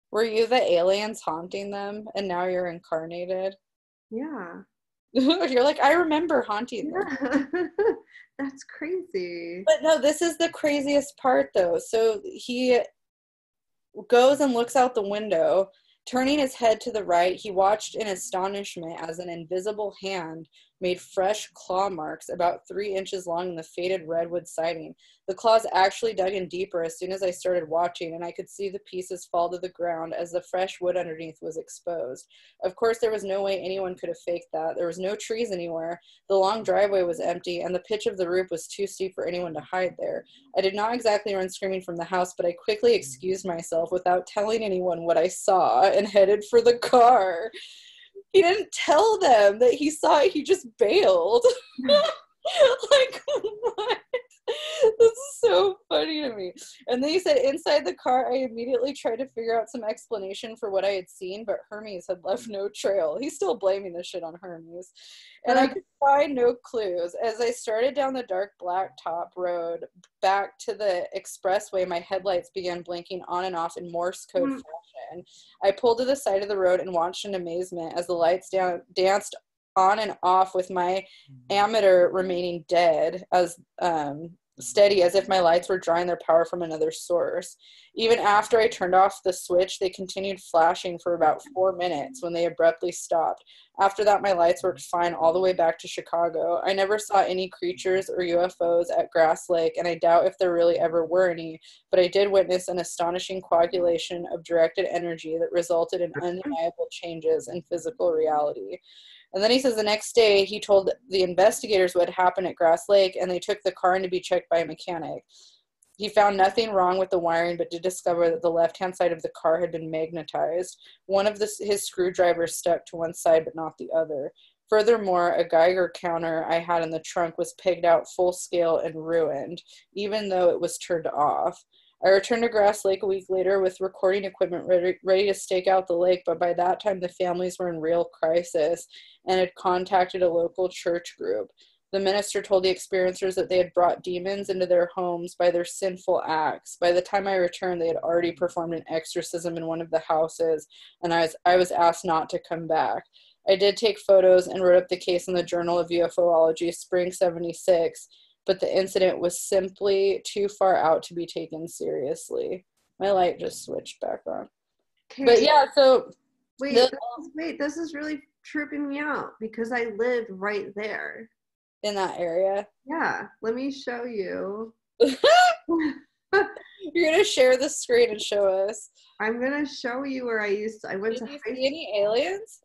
Were you the aliens haunting them and now you're incarnated? Yeah. You're like, I remember haunting them. That's crazy. But no, this is the craziest part though. So he goes and looks out the window. Turning his head to the right, he watched in astonishment as an invisible hand made fresh claw marks about 3 inches long in the faded redwood siding. The claws actually dug in deeper as soon as I started watching, and I could see the pieces fall to the ground as the fresh wood underneath was exposed. Of course, there was no way anyone could have faked that. There was no trees anywhere. The long driveway was empty, and the pitch of the roof was too steep for anyone to hide there. I did not exactly run screaming from the house, but I quickly excused myself without telling anyone what I saw and headed for the car. He didn't tell them that he saw it. He just bailed. Like, what? This is so funny to me. And then he said, inside the car, I immediately tried to figure out some explanation for what I had seen, but Hermes had left no trail. He's still blaming this shit on Hermes. And I could find no clues. As I started down the dark blacktop road back to the expressway, my headlights began blinking on and off in Morse code fashion. I pulled to the side of the road and watched in amazement as the lights danced on and off with my ammeter remaining dead, as steady as if my lights were drawing their power from another source. Even after I turned off the switch, they continued flashing for about 4 minutes when they abruptly stopped. After that, my lights worked fine all the way back to Chicago. I never saw any creatures or UFOs at Grass Lake, and I doubt if there really ever were any, but I did witness an astonishing coagulation of directed energy that resulted in undeniable changes in physical reality. And then he says the next day he told the investigators what happened at Grass Lake, and they took the car in to be checked by a mechanic. He found nothing wrong with the wiring, but did discover that the left-hand side of the car had been magnetized. One of his screwdrivers stuck to one side, but not the other. Furthermore, a Geiger counter I had in the trunk was pegged out full scale and ruined, even though it was turned off. I returned to Grass Lake a week later with recording equipment ready to stake out the lake, but by that time the families were in real crisis and had contacted a local church group. The minister told the experiencers that they had brought demons into their homes by their sinful acts. By the time I returned, they had already performed an exorcism in one of the houses, and I was asked not to come back. I did take photos and wrote up the case in the Journal of UFOlogy, spring 76, but the incident was simply too far out to be taken seriously. My light just switched back on. Okay. But yeah, so... Wait, this is really tripping me out because I live right there. In that area? Yeah, let me show you. You're going to share the screen and show us. I'm going to show you where I went to high school. Did you see any aliens?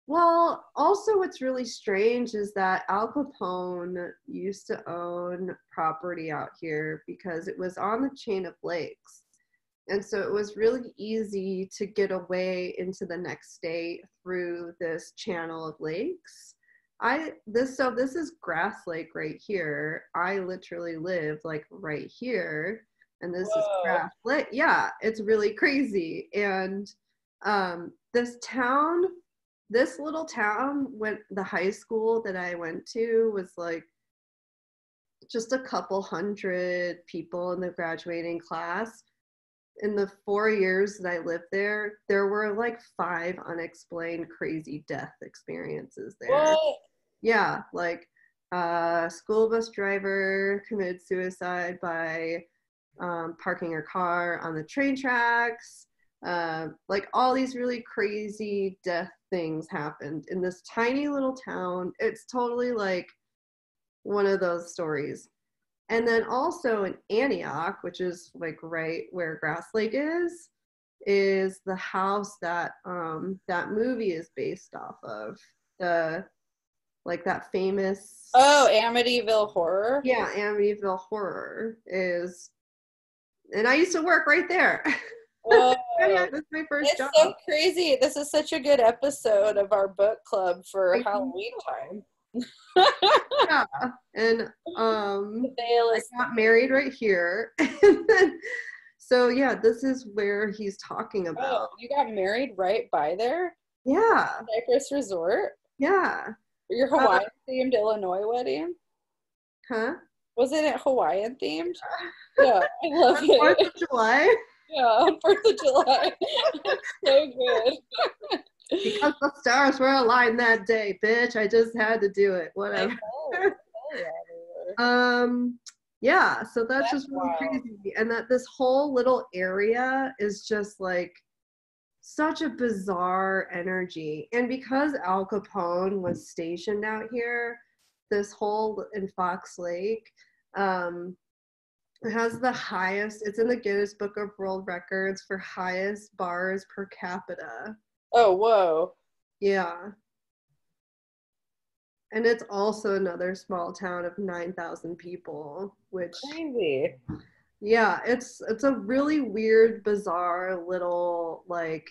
Well, also what's really strange is that Al Capone used to own property out here because it was on the chain of lakes. And so it was really easy to get away into the next state through this channel of lakes. This is Grass Lake right here. I literally live like right here, and this is Grass Lake. Yeah, it's really crazy. And this little town, the high school that I went to was like just a couple hundred people in the graduating class. In the 4 years that I lived there were like 5 unexplained crazy death experiences there. What? Yeah, like a school bus driver committed suicide by parking her car on the train tracks. Like all these really crazy death things happened in this tiny little town. It's totally like one of those stories. And then also in Antioch, which is like right where Grass Lake is the house that that movie is based off of. That famous... Oh, Amityville Horror? Yeah, Amityville Horror is... And I used to work right there. Whoa. Yeah, that's my first job. It's so crazy. This is such a good episode of our book club for Halloween time. Yeah, and I got married right here. So yeah, this is where he's talking about. Oh, you got married right by there? Yeah. Cypress Resort? Yeah. Your Hawaiian themed Illinois wedding? Huh? Was it Hawaiian themed? Yeah, I love it. 4th of July? Yeah, on 4th of July. So good. Because the stars were aligned that day, bitch. I just had to do it. Whatever. Yeah, so that's just really crazy. And that this whole little area is just like such a bizarre energy. And because Al Capone was stationed out here, this whole in Fox Lake, it has the highest, it's in the Guinness Book of World Records for highest bars per capita. Oh, whoa. Yeah. And it's also another small town of 9,000 people, which... Crazy. Yeah, it's a really weird, bizarre little, like...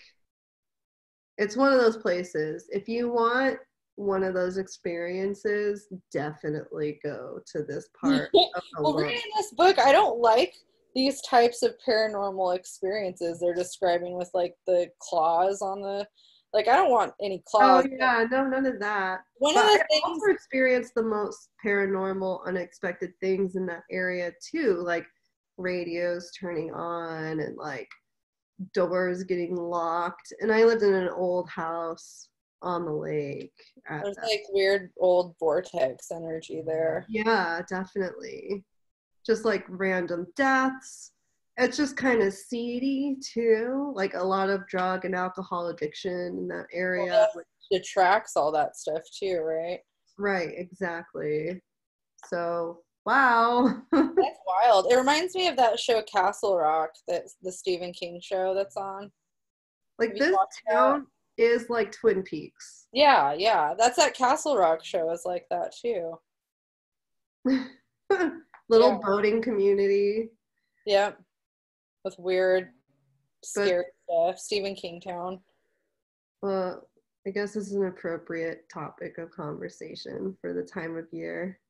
It's one of those places. If you want one of those experiences, definitely go to this part of the world. Reading this book, I don't like these types of paranormal experiences they're describing with like the claws on the, like I don't want any claws. Oh yeah, no, none of that. One of the things, I also experienced the most paranormal, unexpected things in that area too, like radios turning on and like doors getting locked. And I lived in an old house on the lake. There's like weird old vortex energy there. Yeah, definitely. Just like random deaths. It's just kind of seedy too, like a lot of drug and alcohol addiction in that area. Well, that detracts all that stuff too, right? Right, exactly. So, wow. That's wild. It reminds me of that show Castle Rock, that's the Stephen King show that's on. Like this town is like Twin Peaks. Yeah. That's that Castle Rock show is like that too. Little boating community. Yeah. With weird, scary stuff. Stephen King town. Well, I guess this is an appropriate topic of conversation for the time of year.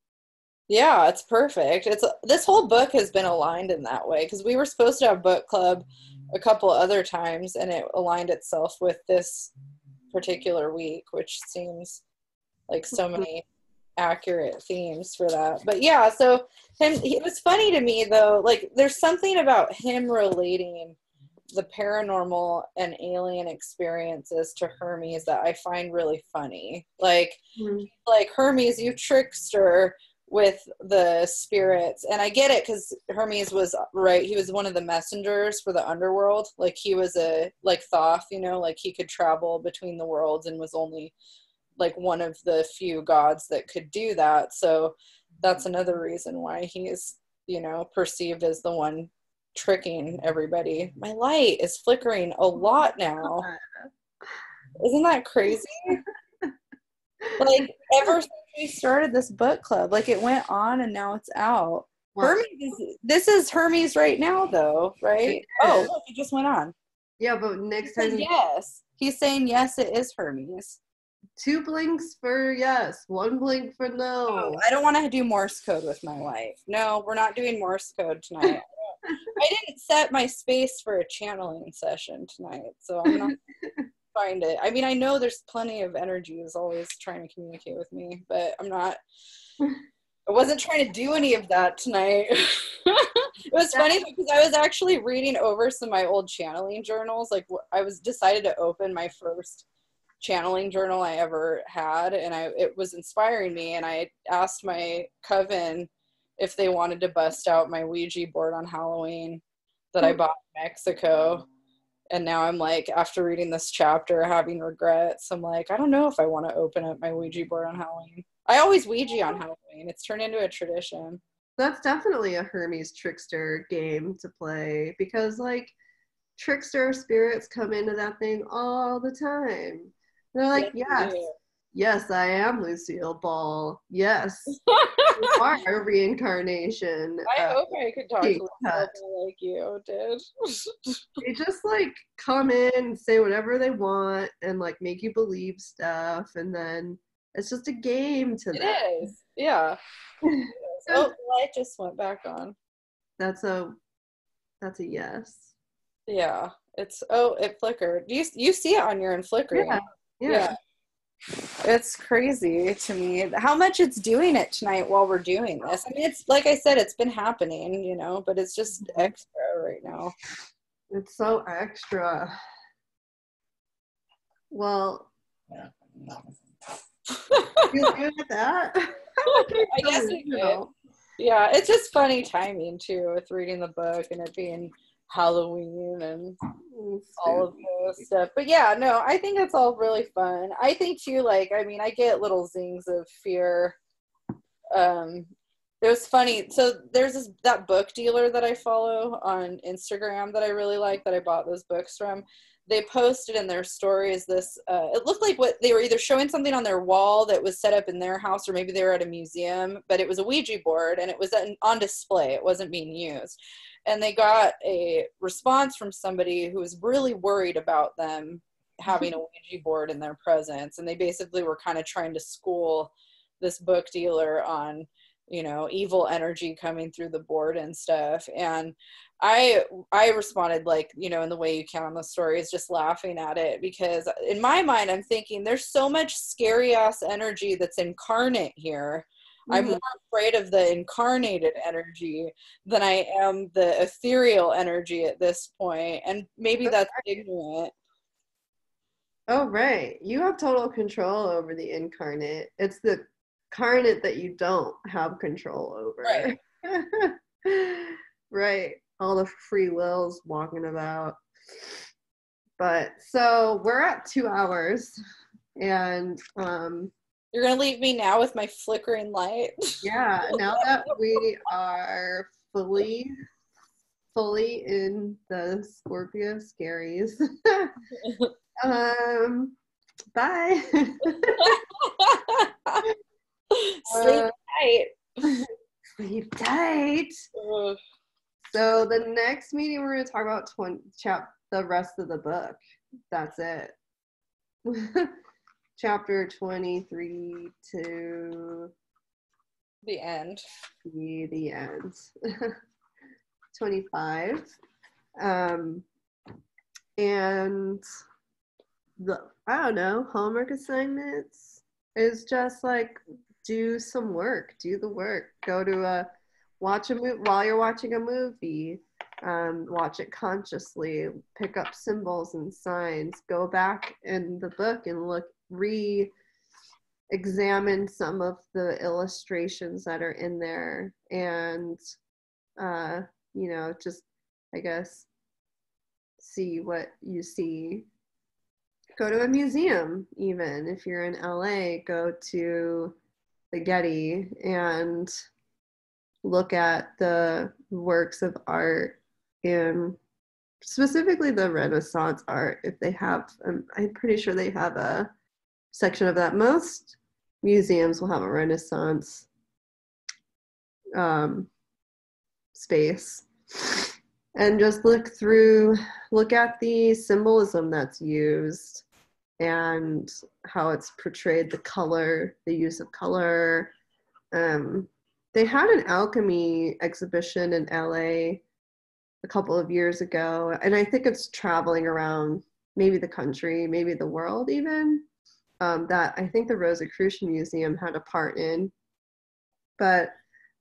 Yeah, it's perfect. This whole book has been aligned in that way because we were supposed to have book club a couple other times, and it aligned itself with this particular week, which seems like so many accurate themes for that. But yeah, so it was funny to me though, like there's something about him relating the paranormal and alien experiences to Hermes that I find really funny. Like Hermes, you trickster with the spirits. And I get it because Hermes was right. He was one of the messengers for the underworld. Like he was like Thoth, you know, like he could travel between the worlds and was only like one of the few gods that could do that. So that's another reason why he is, you know, perceived as the one tricking everybody. My light is flickering a lot now. Isn't that crazy? Like ever since we started this book club, like it went on and now it's out. This is Hermes right now though, right? Oh, look, it just went on. Yeah, but next time yes. He's saying yes, it is Hermes. 2 blinks for yes, 1 blink for no. Oh, I don't want to do Morse code with my light. No, we're not doing Morse code tonight. I didn't set my space for a channeling session tonight, so I'm not find it. I mean, I know there's plenty of energies always trying to communicate with me, but I wasn't trying to do any of that tonight. It was funny because I was actually reading over some of my old channeling journals. Like I decided to open my first channeling journal I ever had, and it was inspiring me, and I asked my coven if they wanted to bust out my Ouija board on Halloween that I bought in Mexico. And now I'm like, after reading this chapter, having regrets. I'm like, I don't know if I want to open up my Ouija board on Halloween. I always Ouija on Halloween. It's turned into a tradition. That's definitely a Hermes trickster game to play because like trickster spirits come into that thing all the time. They're like, yes, I am Lucille Ball. Yes, you are a reincarnation. I hope I could talk to Lucille Ball like you did. They just like come in and say whatever they want and like make you believe stuff, and then it's just a game to them. It is, yeah. Oh, the light just went back on. That's a yes. Yeah, it flickered. You see it on your end flickering. Yeah. It's crazy to me how much it's doing it tonight while we're doing this. I mean, it's like I said, it's been happening, you know, but it's just extra right now. It's so extra. Well, you good with that? I guess it could. Yeah, it's just funny timing too with reading the book and it being Halloween and all of this stuff. But yeah, no, I think it's all really fun. I think too, like, I mean, I get little zings of fear. It was funny. So there's that book dealer that I follow on Instagram that I really like, that I bought those books from. They posted in their stories this, it looked like what they were either showing something on their wall that was set up in their house, or maybe they were at a museum, but it was a Ouija board and it was on display. It wasn't being used. And they got a response from somebody who was really worried about them having a Ouija board in their presence. And they basically were kind of trying to school this book dealer on, you know, evil energy coming through the board and stuff. And I responded, like, you know, in the way you can on the story, is just laughing at it, because in my mind, I'm thinking there's so much scary ass energy that's incarnate here. I'm more afraid of the incarnated energy than I am the ethereal energy at this point. And maybe that's ignorant. Oh, right. You have total control over the incarnate. It's the carnate that you don't have control over. Right. Right. All the free wills walking about. But so we're at 2 hours, and you're gonna leave me now with my flickering light. Yeah, now that we are fully in the Scorpio scaries. Bye. Sleep tight. Sleep tight. So the talk about the rest of the book. That's it. Chapter 23 to the end. The end. 25. And I don't know, homework assignments is just like do some work, do the work. Go to watch a movie while you're watching a movie. Watch it consciously, pick up symbols and signs, go back in the book and examine some of the illustrations that are in there, and just, I guess, see what you see. Go to a museum, even if you're in LA, go to the Getty and look at the works of art, and specifically the Renaissance art, if they have. I'm pretty sure they have a section of that. Most museums will have a Renaissance space, and just look at the symbolism that's used and how it's portrayed, the use of color. They had an alchemy exhibition in LA a couple of years ago, and I think it's traveling around maybe the country, maybe the world even, that I think the Rosicrucian Museum had a part in. But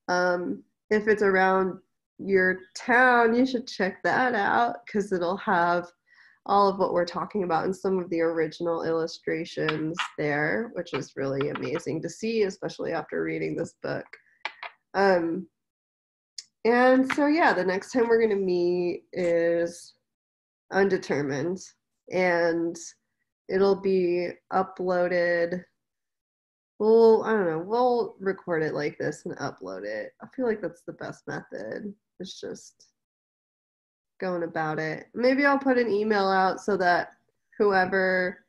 if it's around your town, you should check that out, because it'll have all of what we're talking about and some of the original illustrations there, which is really amazing to see, especially after reading this book. And so, yeah, the next time we're going to meet is undetermined, and it'll be uploaded. Well, I don't know. We'll record it like this and upload it. I feel like that's the best method. It's just going about it. Maybe I'll put an email out so that whoever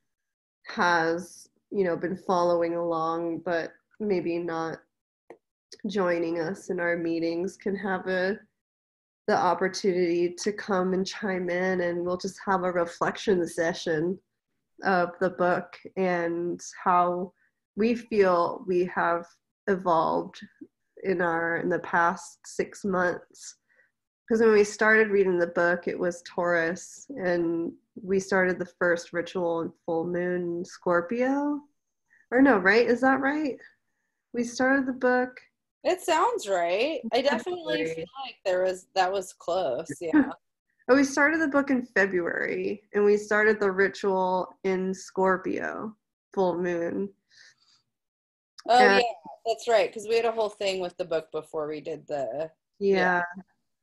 has, been following along, but maybe not joining us in our meetings, can have the opportunity to come and chime in, and we'll just have a reflection session of the book and how we feel we have evolved in the past 6 months. Because when we started reading the book, it was Taurus, and we started the first ritual in full moon Scorpio. Or no, right? Is that right? We started the book. It sounds right. I definitely feel like that was close. Yeah. We started the book in February, and we started the ritual in Scorpio, full moon. Yeah, that's right, because we had a whole thing with the book before we did the... Yeah,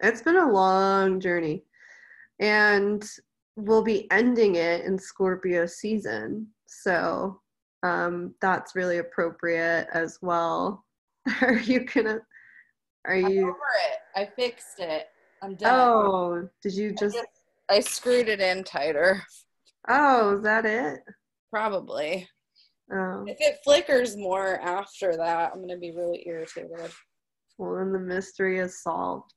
it's been a long journey, and we'll be ending it in Scorpio season, so that's really appropriate as well. I'm over it. I fixed it. I'm done. Oh, did you I screwed it in tighter. Oh, is that it? Probably. Oh. If it flickers more after that, I'm going to be really irritated. Well, then the mystery is solved.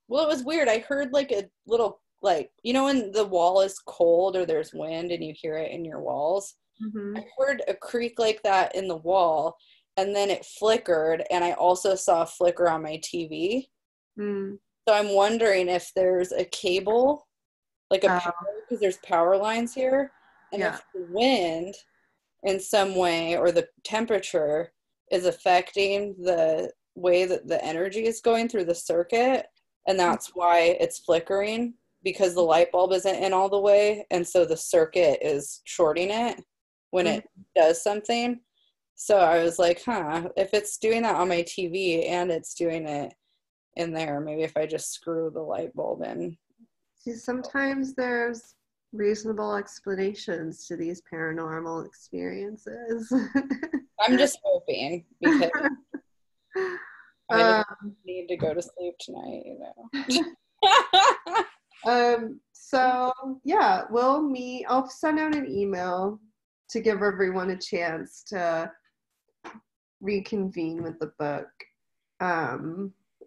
Well, it was weird. I heard like a little, like, when the wall is cold or there's wind and you hear it in your walls? Mm-hmm. I heard a creak like that in the wall, and then it flickered, and I also saw a flicker on my TV. Mm. So I'm wondering if there's a cable, like a power, because there's power lines here, and if the wind in some way or the temperature is affecting the way that the energy is going through the circuit, and that's why it's flickering, because the light bulb isn't in all the way, and so the circuit is shorting it when it does something. So I was like, if it's doing that on my TV and it's doing it in there, maybe if I just screw the light bulb in. See, sometimes there's reasonable explanations to these paranormal experiences. I'm just hoping, because I need to go to sleep tonight, So yeah, we'll meet. I'll send out an email to give everyone a chance to reconvene with the book.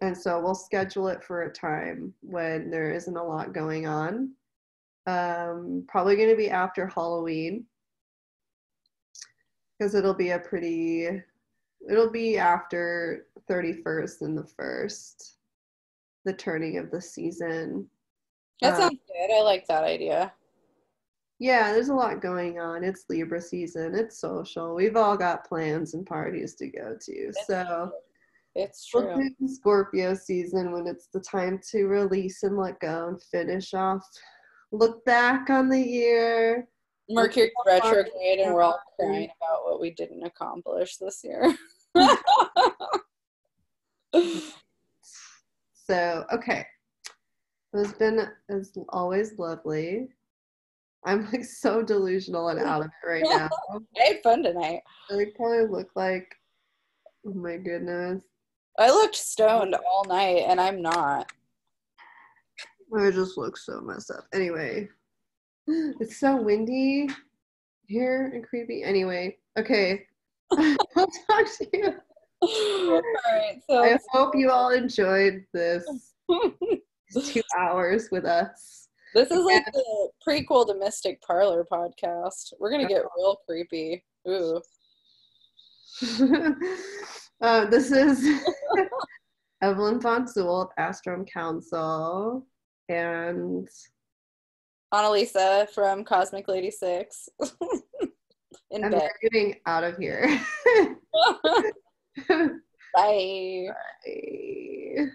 And so we'll schedule it for a time when there isn't a lot going on. Probably going to be after Halloween, because it'll be after 31st and the 1st, the turning of the season. That sounds good. I like that idea. Yeah, there's a lot going on. It's Libra season. It's social. We've all got plans and parties to go to. It's true. We'll do Scorpio season when it's the time to release and let go and finish off. Look back on the year. Mercury's retrograde, and we're all crying about what we didn't accomplish this year. So, okay. It's been, as always, lovely. I'm like so delusional and out of it right now. I had fun tonight. I probably look like, oh my goodness. I looked stoned all night, and I'm not. I just look so messed up. Anyway, it's so windy here and creepy. Anyway, okay. I'll talk to you. All right, so I hope you all enjoyed this 2 hours with us. This is like the prequel to Mystic Parlor podcast. We're gonna get real creepy. Ooh. This is Evelyn von Zuel of Astrom Council and Analisa from Cosmic Lady 6. And we're getting out of here. Bye. Bye.